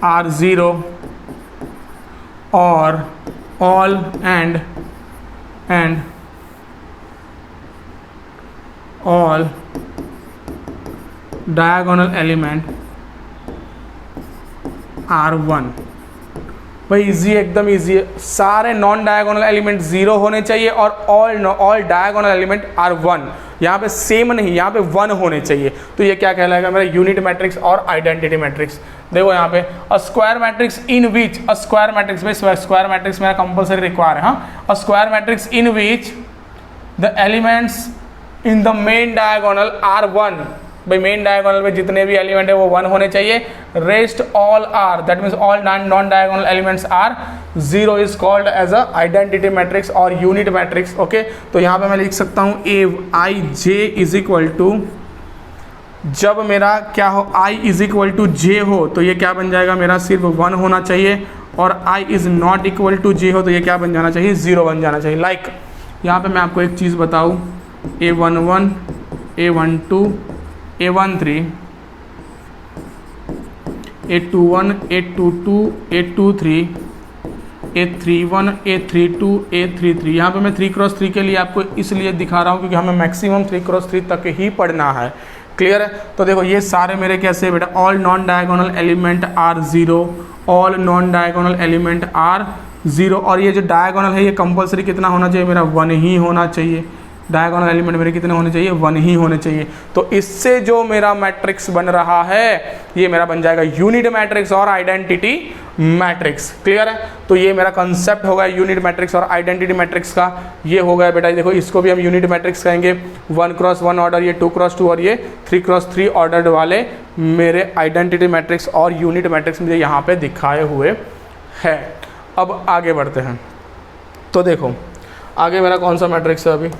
are 0 और all and all diagonal element are 1। भाई इजी, एकदम इजी है, सारे नॉन डायगोनल एलिमेंट 0 होने चाहिए और ऑल डायगोनल एलिमेंट आर 1। यहाँ पे सेम नहीं, यहाँ पे 1 होने चाहिए, तो ये क्या कहलाएगा मेरा? यूनिट मैट्रिक्स और आइडेंटिटी मैट्रिक्स। देखो यहाँ पे a square matrix in which, a square matrix में स्क्वायर मैट्रिक्स मेरा कंपलसरी रिक्वायर है, हाँ, a square matrix in which the elements in the main diagonal are 1। भाई मेन डायगोनल में जितने भी एलिमेंट है वो 1 होने चाहिए, rest all are, that means all non diagonal elements are 0 is called as a identity matrix और unit matrix. Okay, तो यहाँ पे मैं लिख सकता हूँ A I J is equal to, जब मेरा क्या हो i इज इक्वल टू जे हो तो ये क्या बन जाएगा मेरा? सिर्फ 1 होना चाहिए, और i is not equal to जे हो तो ये क्या बन जाना चाहिए? 0 बन जाना चाहिए। लाइक यहाँ पे मैं आपको एक चीज़ बताऊँ, A11, A12, A13, A21, A22, A23, A31, A32, A33। यहाँ पे मैं 3x3 के लिए आपको इसलिए दिखा रहा हूँ क्योंकि हमें मैक्सिमम 3x3 तक ही पढ़ना है। क्लियर है? तो देखो ये सारे मेरे कैसे बेटा, all non diagonal element are 0, all non diagonal element are 0। और ये जो डायगोनल है ये कंपलसरी कितना होना चाहिए मेरा, 1 ही होना चाहिए। डायगोनल एलिमेंट मेरे कितने होने चाहिए, 1 ही होने चाहिए। तो इससे जो मेरा मैट्रिक्स बन रहा है ये मेरा बन जाएगा यूनिट मैट्रिक्स और आइडेंटिटी मैट्रिक्स। क्लियर है? तो ये मेरा कंसेप्ट होगा यूनिट मैट्रिक्स और आइडेंटिटी मैट्रिक्स का। ये हो गया बेटा, देखो इसको भी हम यूनिट मैट्रिक्स कहेंगे। 1x1 ऑर्डर, ये 2x2 और ये 3x3 ऑर्डर वाले मेरे आइडेंटिटी मैट्रिक्स और यूनिट मैट्रिक्स मुझे यहाँ पे दिखाए हुए है। अब आगे बढ़ते हैं। तो देखो आगे मेरा कौन सा मैट्रिक्स है अभी,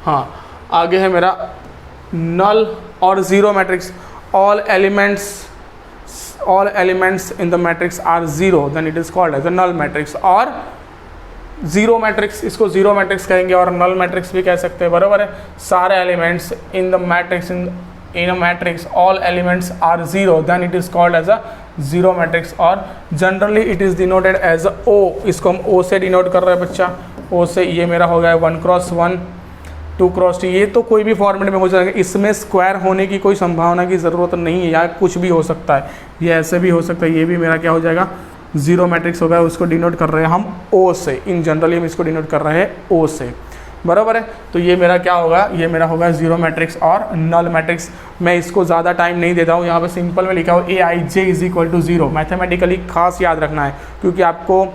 हाँ आगे है मेरा नल और zero matrix. All elements in the matrix are zero, then it is called as a null matrix. और ज़ीरो मैट्रिक्स, इसको ज़ीरो मैट्रिक्स कहेंगे और नल मैट्रिक्स भी कह सकते हैं, बराबर है। सारे elements in the matrix, in a matrix all elements are zero, then it is called as a zero matrix. और generally it is denoted as a O, इसको हम ओ से डिनोट कर रहे हैं बच्चा, ओ से। ये मेरा हो गया 1x1, 2x2, ये तो कोई भी फॉर्मेट में हो जाएगा। इसमें स्क्वायर होने की कोई संभावना की ज़रूरत नहीं है, या कुछ भी हो सकता है, ये ऐसे भी हो सकता है। ये भी मेरा क्या हो जाएगा, ज़ीरो मैट्रिक्स होगा। उसको डिनोट कर रहे हैं हम ओ से, इन जनरली हम इसको डिनोट कर रहे हैं ओ से, बराबर है। तो ये मेरा क्या होगा, ये मेरा होगा ज़ीरो मैट्रिक्स और नल मैट्रिक्स। मैं इसको ज़्यादा टाइम नहीं देता हूँ, यहाँ पे सिंपल में लिखा हो Aij is equal to 0। Mathematically खास याद रखना है क्योंकि आपको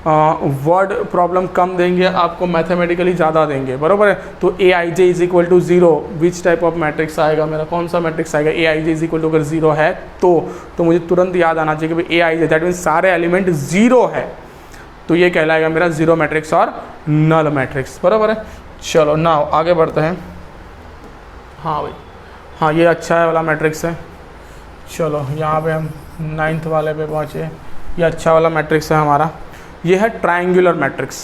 वर्ड प्रॉब्लम कम देंगे, आपको मैथमेटिकली ज़्यादा देंगे, बराबर है। तो Aij is equal to 0, which type of matrix आएगा मेरा, कौन सा मैट्रिक्स आएगा। Aij इज इक्वल टू अगर 0 है तो मुझे तुरंत याद आना चाहिए कि भाई Aij दैट मीन्स सारे एलिमेंट 0 है, तो ये कहलाएगा मेरा ज़ीरो मैट्रिक्स और नल मैट्रिक्स, बराबर है। चलो नाउ आगे बढ़ते हैं। हाँ भाई, हाँ ये अच्छा है वाला मैट्रिक्स है। चलो यहाँ पे हम 9th वाले पे पहुँचे। ये अच्छा वाला मैट्रिक्स है हमारा, ये है triangular matrix.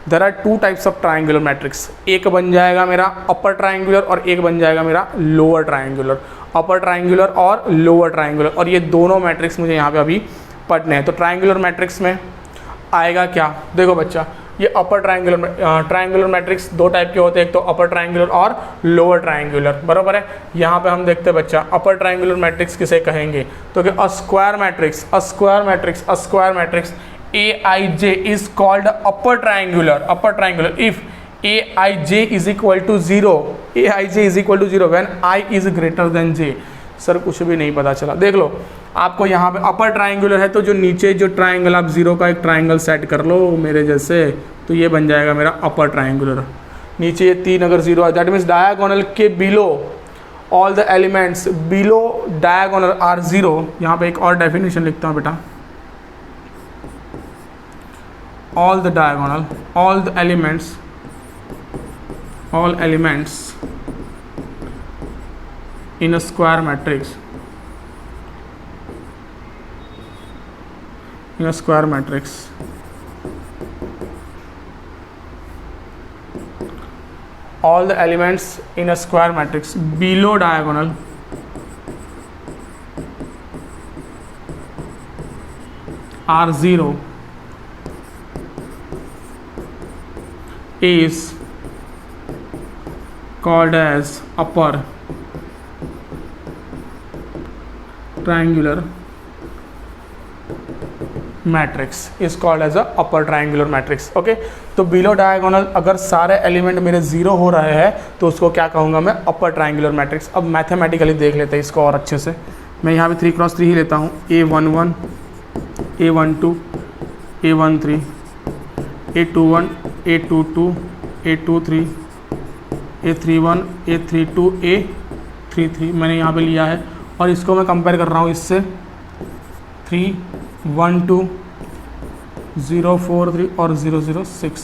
There are 2 types of triangular matrix. एक बन जाएगा मेरा अपर ट्रायंगुलर और एक बन जाएगा मेरा लोअर ट्रायंगुलर। अपर ट्रायंगुलर और लोअर ट्रायंगुलर, और ये दोनों मैट्रिक्स मुझे यहाँ पे अभी पढ़ने हैं। तो ट्रायंगुलर मैट्रिक्स में आएगा क्या, देखो बच्चा, ये अपर ट्रायंगुलर मैट्रिक्स 2 टाइप के होते हैं, एक तो अपर ट्रायंगुलर और लोअर ट्रायंगुलर, बराबर है। यहाँ पे हम देखते हैं बच्चा अपर ट्रायंगुलर मैट्रिक्स किसे कहेंगे, तो कि अ square matrix Aij is called upper triangular if Aij is equal to 0 when I is greater than j। Sir कुछ भी नहीं पता चला, देख लो आपको यहाँ पे अपर ट्रायंगुलर है तो जो नीचे जो ट्रायंगल आप 0 का एक ट्रायंगल सेट कर लो मेरे जैसे, तो ये बन जाएगा मेरा अपर ट्रायंगुलर। नीचे ये 3 अगर 0 है दैट मीन्स डायगोनल के below all the elements below diagonal are 0। यहाँ पे एक और डेफिनेशन लिखता हूँ बेटा, all the elements in a square matrix all the elements in a square matrix below diagonal are 0 is called as upper triangular matrix is called as a upper triangular matrix. Okay, तो below diagonal अगर सारे element मेरे 0 हो रहे हैं तो उसको क्या कहूँगा मैं, अपर ट्रायंगुलर मैट्रिक्स। अब मैथमेटिकली देख लेते हैं इसको और अच्छे से। मैं यहाँ पे 3x3 ही लेता हूँ, A11, A12, A13, A21, A22, A23, A31, A32, A33 मैंने यहाँ पे लिया है, और इसको मैं कंपेयर कर रहा हूँ इससे 3, 1, 2, 0, 4, 3 और 0, 0, 6।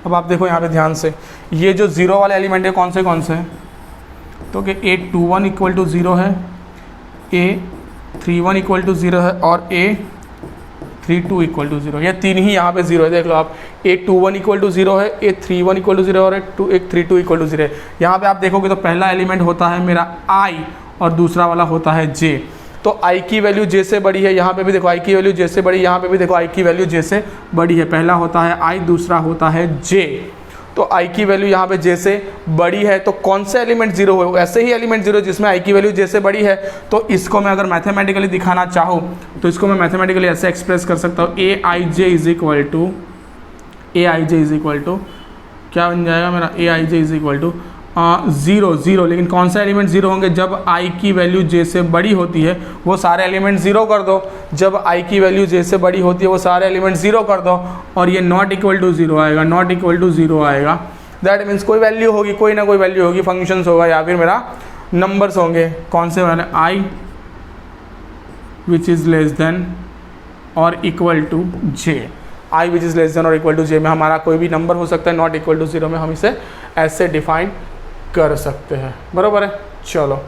अब आप देखो यहाँ पे ध्यान से, ये जो 0 वाले एलिमेंट है कौन से हैं, तो कि A21 इक्वल टू 0 है, A31 इक्वल टू 0 है और A32 इक्वल टू 0, ये तीन ही यहाँ पे 0 है। देख लो आप, A21 इक्वल टू 0 है, A31 इक्वल टू 0 और A32 इक्वल टू 0 है। यहाँ पे आप देखोगे तो पहला एलिमेंट होता है मेरा I और दूसरा वाला होता है J। तो I की वैल्यू J से बड़ी है, यहाँ पे भी देखो I की वैल्यू J से बड़ी, यहाँ पे भी देखो I की वैल्यू J से बड़ी है। पहला होता है I, दूसरा होता है J। तो I की वैल्यू यहाँ पे J से बड़ी है, तो कौन सा एलिमेंट 0 हो? ऐसे ही एलिमेंट 0 जिसमें I की वैल्यू J से बड़ी है। तो इसको मैं अगर मैथमेटिकली दिखाना चाहूँ तो इसको मैं मैथमेटिकली ऐसे एक्सप्रेस कर सकता हूँ, Aij इज इक्वल टू क्या बन जाएगा मेरा, Aij इज इक्वल टू 0। लेकिन कौन सा एलिमेंट 0 होंगे? जब I की वैल्यू J से बड़ी होती है वो सारे एलिमेंट 0 कर दो। जब I की वैल्यू J से बड़ी होती है वो सारे एलिमेंट 0 कर दो, और ये नॉट इक्वल टू 0 आएगा, नॉट इक्वल टू 0 आएगा। दैट मीन्स कोई वैल्यू होगी, कोई ना कोई वैल्यू होगी, फंक्शंस होगा या फिर मेरा नंबर्स होंगे। कौन से वाले? I which is less than और equal to J। I which is less than और इक्वल टू J में हमारा कोई भी नंबर हो सकता है, नॉट इक्वल टू 0 में हम इसे ऐसे डिफाइन कर सकते हैं, बराबर है। चलो,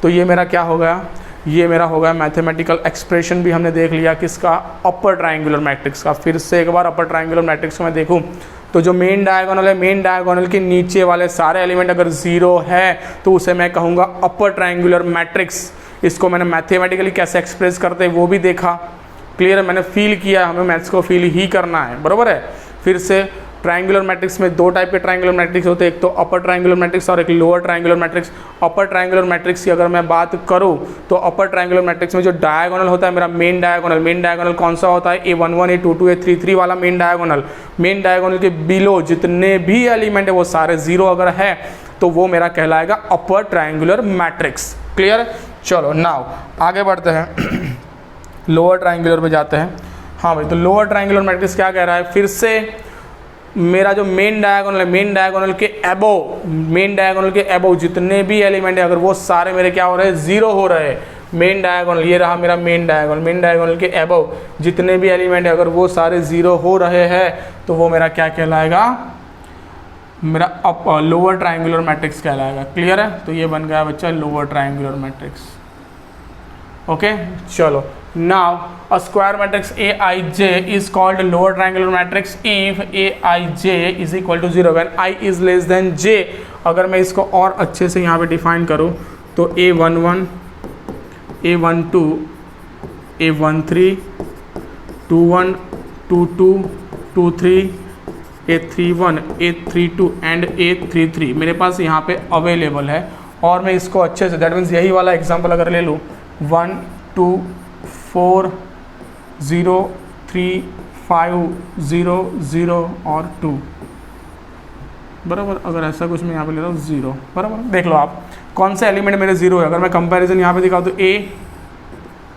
तो ये मेरा क्या हो गया, ये मेरा हो गया मैथमेटिकल एक्सप्रेशन भी हमने देख लिया किसका, अपर ट्रायंगुलर मैट्रिक्स का। फिर से एक बार अपर ट्रायंगुलर मैट्रिक्स को मैं देखूं तो जो मेन डायगोनल है, मेन डायगोनल के नीचे वाले सारे एलिमेंट अगर 0 है तो उसे मैं कहूँगा अपर ट्रायंगुलर मैट्रिक्स। इसको मैंने मैथमेटिकली कैसे एक्सप्रेस करते हैं वो भी देखा, क्लियर है, मैंने फील किया, हमें मैथ्स को फील ही करना है, बराबर है। फिर से ट्रायंगुलर मैट्रिक्स में दो टाइप के ट्रायंगुलर मैट्रिक्स होते हैं, एक तो अपर ट्रायंगुलर मैट्रिक्स और एक लोअर ट्रायंगुलर मैट्रिक्स। अपर ट्रायंगुलर मैट्रिक्स की अगर मैं बात करूं तो अपर ट्रायंगुलर मैट्रिक्स में जो डायगोनल होता है मेरा मेन डायगोनल कौन सा होता है? A11 A22 A33 वाला मेन डायगोनल के बिलो जितने भी एलिमेंट है वो सारे 0 अगर है तो वो मेरा कहलाएगा अपर ट्रायंगुलर मैट्रिक्स, क्लियर। चलो नाउ आगे बढ़ते हैं, लोअर ट्रायंगुलर पे जाते हैं। हाँ भाई, तो लोअर ट्रायंगुलर मैट्रिक्स क्या कह रहा है? फिर से मेरा जो मेन डायगोनल है, मेन डायगोनल के अबोव जितने भी एलिमेंट है अगर वो सारे मेरे क्या हो रहे हैं? 0 हो रहे हैं। मेन डायगोनल, ये रहा मेरा मेन डायगोनल के अबोव जितने भी एलिमेंट है अगर वो सारे 0 हो रहे हैं तो वो मेरा क्या कहलाएगा? मेरा लोअर ट्रायंगुलर मैट्रिक्स कहलाएगा, क्लियर है। तो ये बन गया बच्चा लोअर ट्रायंगुलर मैट्रिक्स, ओके। चलो, now a square matrix Aij is called lower triangular matrix if Aij is equal to 0 when I is less than J। अगर मैं इसको और अच्छे से यहाँ पे डिफाइन करूँ तो A11 A12 A13 21 22 23 A31 A32 and A33 मेरे पास यहाँ पे अवेलेबल है। और मैं इसको अच्छे से, दैट मीन्स यही वाला एग्जांपल अगर ले लूँ 1 2 4 0 3 5 0 0 और 2, बराबर। अगर ऐसा कुछ मैं यहाँ पे ले रहा हूँ 0, बराबर। देख लो आप कौन सा एलिमेंट मेरे 0 है। अगर मैं कंपैरिजन यहाँ पे दिखाऊँ तो A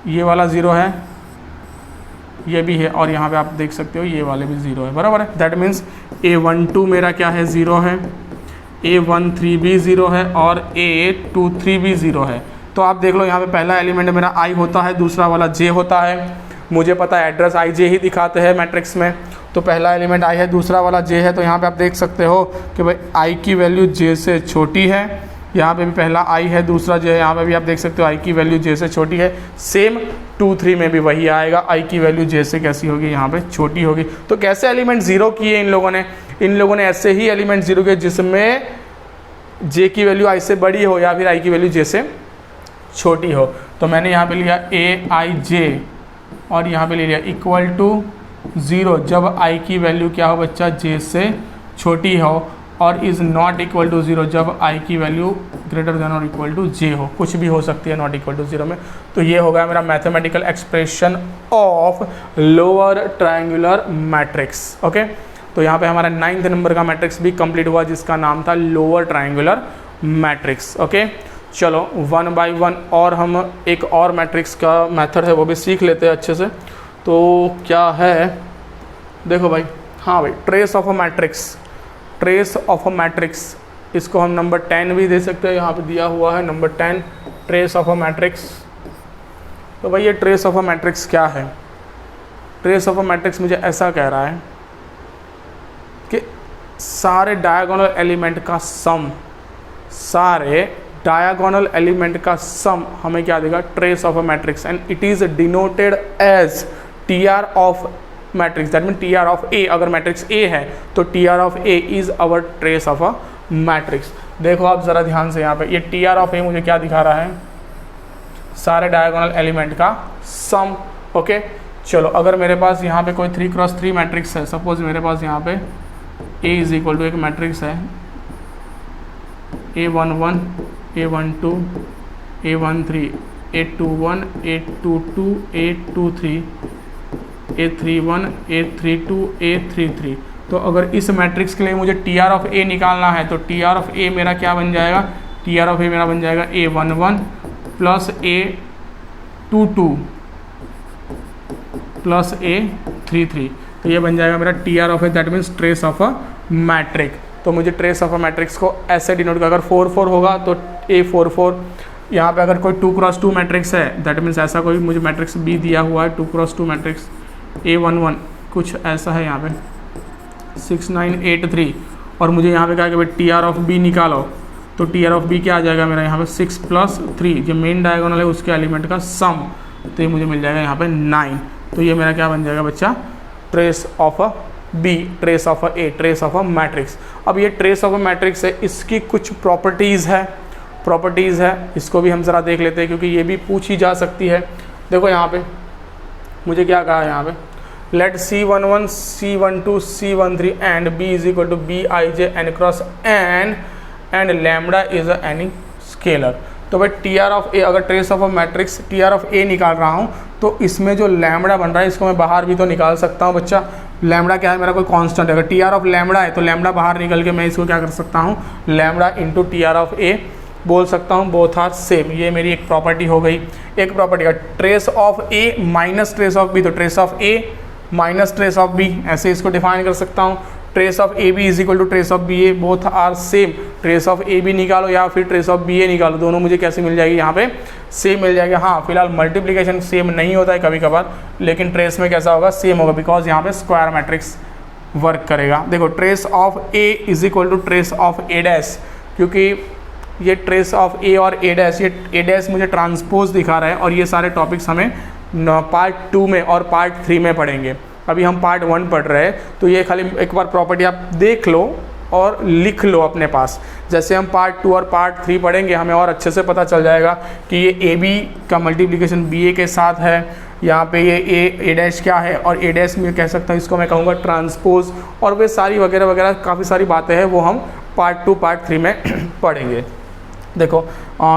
ये वाला 0 है, ये भी है, और यहाँ पे आप देख सकते हो ये वाले भी 0 है, बराबर है। दैट मीन्स A12 मेरा क्या है? 0 है, A13 भी 0 है और A23 भी 0 है। तो आप देख लो यहाँ पे पहला एलिमेंट मेरा I होता है, दूसरा वाला J होता है। मुझे पता है एड्रेस I J ही दिखाते हैं मैट्रिक्स में, तो पहला एलिमेंट I है, दूसरा वाला J है। तो यहाँ पे आप देख सकते हो कि भाई I की वैल्यू J से छोटी है। यहाँ पे भी पहला I है, दूसरा J है। यहाँ पे भी आप देख सकते हो I की वैल्यू J से छोटी है। सेम 2 3 में भी वही आएगा, I की वैल्यू J से कैसी होगी? यहाँ पे छोटी होगी। तो कैसे एलिमेंट 0 किए इन लोगों ने ऐसे ही एलिमेंट 0 किए जिसमें J की वैल्यू I से बड़ी हो या फिर I की वैल्यू J से छोटी हो। तो मैंने यहाँ पे लिया Aij और यहाँ पे ले लिया इक्वल टू 0 जब I की वैल्यू क्या हो बच्चा? J से छोटी हो, और इज़ नॉट इक्वल टू 0 जब I की वैल्यू ग्रेटर देन और इक्वल टू J हो। कुछ भी हो सकती है नॉट इक्वल टू 0 में। तो ये हो गया मेरा mathematical expression of lower triangular matrix, okay. तो यहाँ पे हमारा 9th नंबर का मैट्रिक्स भी कंप्लीट हुआ जिसका नाम था लोअर ट्रायंगुलर मैट्रिक्स, ओके। चलो 1 बाय 1 और हम एक और मैट्रिक्स का मेथड है वो भी सीख लेते हैं अच्छे से। तो क्या है? देखो भाई, हाँ भाई, ट्रेस ऑफ अ मैट्रिक्स, इसको हम नंबर 10 भी दे सकते हैं। यहाँ पे दिया हुआ है number 10, trace of a matrix. तो भाई ये ट्रेस ऑफ अ मैट्रिक्स क्या है? ट्रेस ऑफ अ मैट्रिक्स मुझे ऐसा कह रहा है कि सारे डायगोनल एलिमेंट का सम हमें क्या देगा? Trace of a matrix, and it is denoted as T R of matrix, that mean T R of A, अगर मैट्रिक्स ए है तो T R of A is our trace of a matrix. देखो आप ज़रा ध्यान से, यहाँ पे ये टी आर ऑफ ए मुझे क्या दिखा रहा है, सारे डायगोनल एलिमेंट का सम। ओके चलो, अगर मेरे पास यहाँ पे कोई 3x3 मैट्रिक्स है, सपोज मेरे पास यहाँ पे A इज इक्वल टू एक मैट्रिक्स है A11, A12, A13, A21, A22, A23, A31, A32, A33। तो अगर इस मैट्रिक्स के लिए मुझे टी आर ऑफ ए निकालना है तो टी आर ऑफ ए मेरा क्या बन जाएगा, टी आर ऑफ ए मेरा बन जाएगा A11 plus A22 plus A33। तो ये बन जाएगा मेरा T R of A, that means trace of a matric. तो मुझे ट्रेस ऑफ अ मैट्रिक्स को ऐसे डिनोट कर, अगर 4-4 होगा तो A44। यहाँ पे अगर कोई 2x2 मैट्रिक्स है, दैट मीन्स ऐसा कोई मुझे मैट्रिक्स बी दिया हुआ है 2x2 मैट्रिक्स A11 कुछ ऐसा है यहाँ पे 6983, और मुझे यहाँ पे कहा कि भाई टी आर ऑफ बी निकालो, तो टी आर ऑफ बी क्या आ जाएगा मेरा यहाँ पे 6 + 3, जो मेन डायगोनल है उसके एलिमेंट का सम, तो ये मुझे मिल जाएगा यहाँ पे 9। तो ये मेरा क्या बन जाएगा बच्चा, trace of a B, trace of a A, trace of a matrix. अब ये ट्रेस ऑफ अ मैट्रिक्स है, इसकी कुछ प्रॉपर्टीज़ है, इसको भी हम ज़रा देख लेते हैं क्योंकि ये भी पूछी जा सकती है। देखो यहाँ पे मुझे क्या कहा है, यहाँ पे let C11, C12, C13 and B is equal to Bij n cross n and lambda is any scalar. तो भाई टी आर ऑफ ए, अगर trace of a matrix T R of A निकाल रहा हूँ तो इसमें जो लैम्डा बन रहा है इसको मैं बाहर भी तो निकाल सकता हूँ बच्चा। लैम्डा क्या है, मेरा कोई कांस्टेंट है, अगर टी आर ऑफ लैम्डा है तो लैम्डा बाहर निकल के मैं इसको क्या कर सकता हूँ, lambda into T R of A बोल सकता हूँ, बोथ आर सेम। ये मेरी एक प्रॉपर्टी हो गई। एक प्रॉपर्टी का trace of A minus trace of B, तो trace of A minus trace of B, ऐसे इसको डिफाइन कर सकता हूँ। Trace of A B is equal to trace of B A, both are same. Trace of A B निकालो या फिर trace of B ए निकालो, दोनों मुझे कैसे मिल जाएगी, यहाँ पे सेम मिल जाएगा। हाँ फिलहाल मल्टीप्लिकेशन सेम नहीं होता है कभी कभार, लेकिन ट्रेस में कैसा होगा, सेम होगा, बिकॉज यहाँ पे स्क्वायर मैट्रिक्स वर्क करेगा। देखो trace of A is equal to trace of A dash, क्योंकि ये ट्रेस ऑफ ए और ए डैश, ये ए डैश मुझे ट्रांसपोज दिखा रहा है, और ये सारे टॉपिक्स हमें पार्ट 2 में और पार्ट 3 में पढ़ेंगे। अभी हम पार्ट 1 पढ़ रहे हैं, तो ये खाली एक बार प्रॉपर्टी आप देख लो और लिख लो अपने पास। जैसे हम पार्ट 2 और पार्ट 3 पढ़ेंगे हमें और अच्छे से पता चल जाएगा कि ये ए बी का मल्टीप्लिकेशन बी ए के साथ है, यहाँ पे ये ए डैश क्या है, और ए डैश में कह सकता हूँ इसको मैं कहूँगा ट्रांसपोज, और वे सारी वगैरह वगैरह काफ़ी सारी बातें हैं वो हम पार्ट 2 पार्ट 3 में पढ़ेंगे। देखो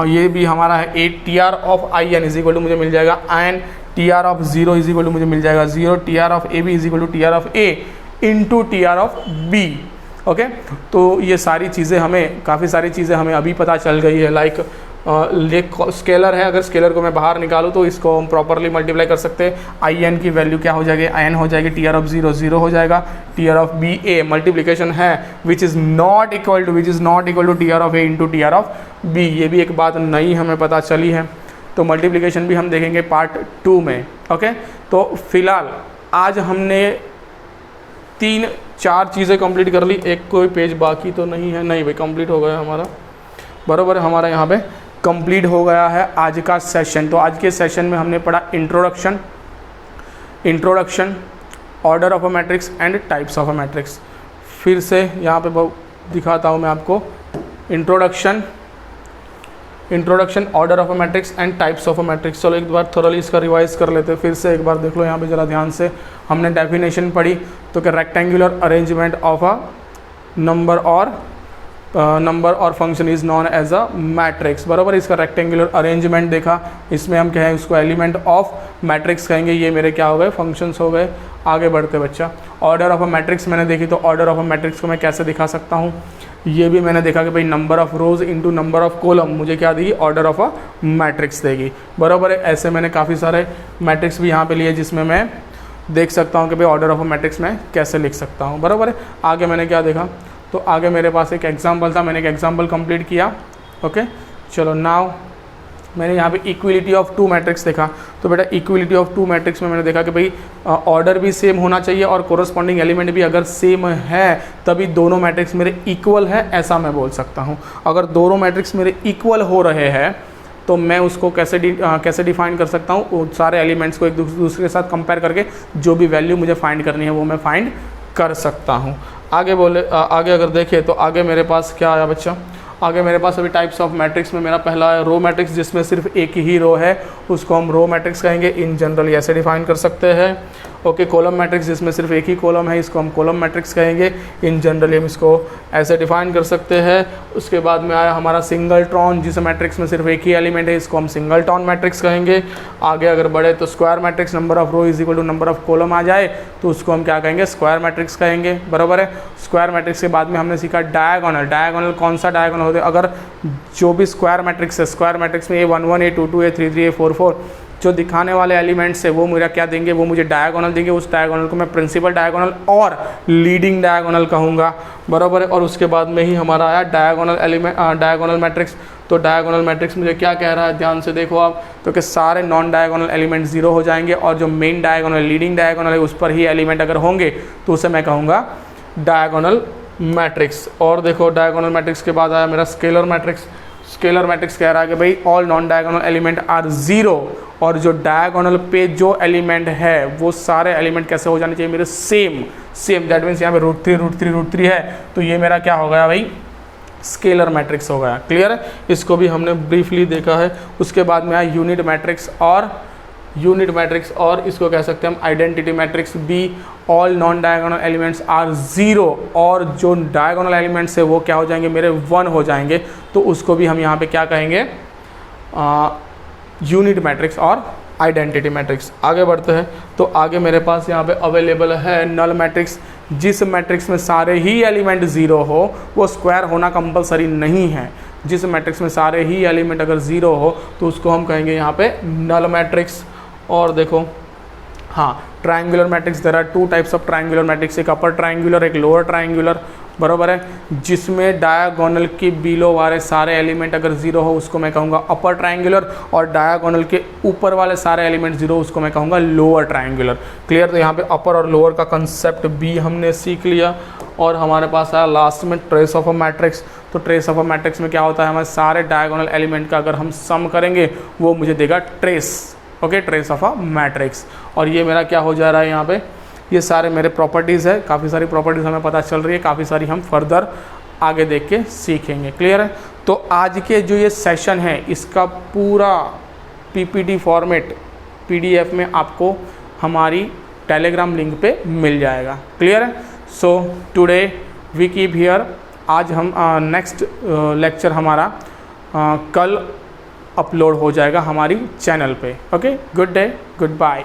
ये भी हमारा है A T R of I N is equal to मुझे मिल जाएगा N, T R of 0 is equal to मुझे मिल जाएगा 0, T R of A B is equal to T R of A into T R of B. Okay, तो ये सारी चीज़ें हमें, काफ़ी सारी चीज़ें हमें अभी पता चल गई है। लाइक स्केलर है, अगर स्केलर को मैं बाहर निकालूँ तो इसको हम प्रॉपरली मल्टीप्लाई कर सकते हैं। आई एन की वैल्यू क्या हो जाएगी, आई एन हो जाएगी टी आर ऑफ 0 0 हो जाएगा, T R of B A multiplication है which is not equal to T R of A into T R of B. ये भी एक बात नई हमें पता चली है, तो मल्टीप्लिकेशन भी हम देखेंगे पार्ट 2 में। ओके, तो फिलहाल आज हमने 3-4 चीज़ें कंप्लीट कर ली। एक कोई पेज बाकी तो नहीं है, नहीं भाई कंप्लीट हो गया हमारा, बराबर है, हमारा यहाँ पे कंप्लीट हो गया है आज का सेशन। तो आज के सेशन में हमने पढ़ा introduction, order of a matrix and types of a matrix. फिर से यहाँ पे दिखाता हूँ मैं आपको, introduction, order of a matrix and types of a matrix. चलो एक बार थोरली इसका रिवाइज कर लेते हैं। फिर से एक बार देख लो यहाँ पे ज़रा ध्यान से। हमने डेफिनेशन पढ़ी तो कि rectangular arrangement of a number और function is known as a matrix, बराबर। इसका रेक्टेंगुलर अरेंजमेंट देखा, इसमें हम कहें उसको एलिमेंट ऑफ मैट्रिक्स कहेंगे। ये मेरे क्या हो गए, फंक्शंस हो गए। आगे बढ़ते बच्चा, ऑर्डर ऑफ अ मैट्रिक्स मैंने देखी, तो ऑर्डर ऑफ अ मैट्रिक्स को मैं कैसे दिखा सकता हूँ, ये भी मैंने देखा कि भाई number of rose into number of column मुझे क्या देगी, ऑर्डर ऑफ अ मैट्रिक्स देगी, बराबर है। ऐसे मैंने काफ़ी सारे मैट्रिक्स भी यहाँ पे लिए जिसमें मैं देख सकता हूँ कि भाई ऑर्डर ऑफ अ मैट्रिक्स मैं कैसे लिख सकता हूँ, बराबर है। आगे मैंने क्या देखा, तो आगे मेरे पास एक एग्जाम्पल था, मैंने एक एग्जाम्पल कंप्लीट किया। ओके, चलो नाउ मैंने यहाँ पे इक्विलिटी ऑफ 2 मैट्रिक्स देखा। तो बेटा इक्विलिटी ऑफ 2 मैट्रिक्स में मैंने देखा कि भाई ऑर्डर भी सेम होना चाहिए और कोरस्पॉन्डिंग एलिमेंट भी अगर सेम है तभी दोनों मैट्रिक्स मेरे इक्वल है, ऐसा मैं बोल सकता हूँ। अगर दोनों मैट्रिक्स मेरे इक्वल हो रहे हैं तो मैं उसको कैसे डिफाइन कर सकता हूँ, वो सारे एलिमेंट्स को एक दूसरे के साथ कंपेयर करके जो भी वैल्यू मुझे फाइंड करनी है वो मैं फाइंड कर सकता हूँ। आगे अगर देखें तो आगे मेरे पास क्या आया बच्चा, आगे मेरे पास अभी टाइप्स ऑफ मैट्रिक्स में मेरा पहला है रो मैट्रिक्स, जिसमें सिर्फ एक ही रो है, उसको हम रो मैट्रिक्स कहेंगे। इन जनरल ऐसे डिफाइन कर सकते हैं। ओके, कॉलम मैट्रिक्स जिसमें सिर्फ एक ही कॉलम है, इसको हम कॉलम मैट्रिक्स कहेंगे। इन जनरल हम इसको ऐसे डिफाइन कर सकते हैं। उसके बाद में आया हमारा सिंगलट्रॉन, जिस मैट्रिक्स में सिर्फ एक ही एलिमेंट है, इसको हम सिंगलट्रॉन मैट्रिक्स कहेंगे। आगे अगर बढ़े तो square matrix, number of row is equal to number of column आ जाए तो उसको हम क्या कहेंगे, स्क्वायर मैट्रिक्स कहेंगे। बराबर है। स्क्वायर मैट्रिक्स के बाद में हमने सीखा डायगोनल। डायगोनल कौन सा डायगोनल होते हैं, अगर जो भी स्क्वायर मैट्रिक्स है, स्क्वायर मैट्रिक्स में A11 A22 A33 A44 जो दिखाने वाले एलिमेंट्स है वो मेरा क्या देंगे, वो मुझे डायगोनल देंगे। उस डायगोनल को मैं प्रिंसिपल डायगोनल और लीडिंग डायगोनल कहूँगा। बराबर है। और उसके बाद में ही हमारा आया डायगोनल मैट्रिक्स। तो डायगोनल मैट्रिक्स मुझे क्या कह रहा है, ध्यान से देखो आप, तो कि सारे नॉन डायगोनल एलिमेंट जीरो हो जाएंगे और जो मेन डायगोनल लीडिंग डायगोनल है उस पर ही एलिमेंट अगर होंगे तो उसे मैं कहूँगा डायगोनल मैट्रिक्स। और देखो डायगोनल मैट्रिक्स के बाद आया मेरा स्केलर मैट्रिक्स। स्केलर मैट्रिक्स कह रहा है कि भाई all non diagonal element are zero, और जो डायगोनल पे जो एलिमेंट है वो सारे एलिमेंट कैसे हो जाने चाहिए मेरे, सेम। दैट मीन्स यहाँ पे √3 है, तो ये मेरा क्या हो गया भाई, स्केलर मैट्रिक्स हो गया। क्लियर है। इसको भी हमने ब्रीफली देखा है। उसके बाद में आया यूनिट मैट्रिक्स और इसको कह सकते हैं हम identity matrix. Be all non diagonal elements are zero, और जो डायगोनल एलिमेंट्स है वो क्या हो जाएंगे मेरे 1 हो जाएंगे, तो उसको भी हम यहाँ पे क्या कहेंगे, यूनिट मैट्रिक्स और आइडेंटिटी मैट्रिक्स। आगे बढ़ते हैं तो आगे मेरे पास यहाँ पे अवेलेबल है नल मैट्रिक्स। जिस मैट्रिक्स में सारे ही एलिमेंट ज़ीरो हो, वो स्क्वायर होना कंपलसरी नहीं है। जिस मैट्रिक्स में सारे ही एलिमेंट अगर ज़ीरो हो तो उसको हम कहेंगे यहाँ पे नल मैट्रिक्स। और देखो हाँ, triangular matrix, there are 2 types of triangular matrix, एक अपर ट्रायंगुलर एक लोअर ट्रायंगुलर। बराबर है। जिसमें डायगोनल के बिलो वाले सारे एलिमेंट अगर जीरो हो उसको मैं कहूँगा अपर ट्रायंगुलर, और डायगोनल के ऊपर वाले सारे एलिमेंट जीरो उसको मैं कहूँगा लोअर ट्रायंगुलर। क्लियर। तो यहाँ पे अपर और लोअर का कंसेप्ट भी हमने सीख लिया। और हमारे पास आया लास्ट में ट्रेस ऑफ अ मैट्रिक्स। तो ट्रेस ऑफ अ मैट्रिक्स में क्या होता है, हमारे सारे डायगोनल एलिमेंट का अगर हम सम करेंगे वो मुझे देगा trace. Okay, trace of a matrix. और ये मेरा क्या हो जा रहा है यहाँ पे, ये सारे मेरे प्रॉपर्टीज़ है। काफ़ी सारी प्रॉपर्टीज़ हमें पता चल रही है, काफ़ी सारी हम फर्दर आगे देख के सीखेंगे। क्लियर है। तो आज के जो ये सेशन है इसका पूरा PPT फॉर्मेट PDF में आपको हमारी टेलीग्राम लिंक पे मिल जाएगा। क्लियर है। So today we keep here. आज हम नेक्स्ट लेक्चर हमारा कल अपलोड हो जाएगा हमारी चैनल पे। Okay, good day, good bye.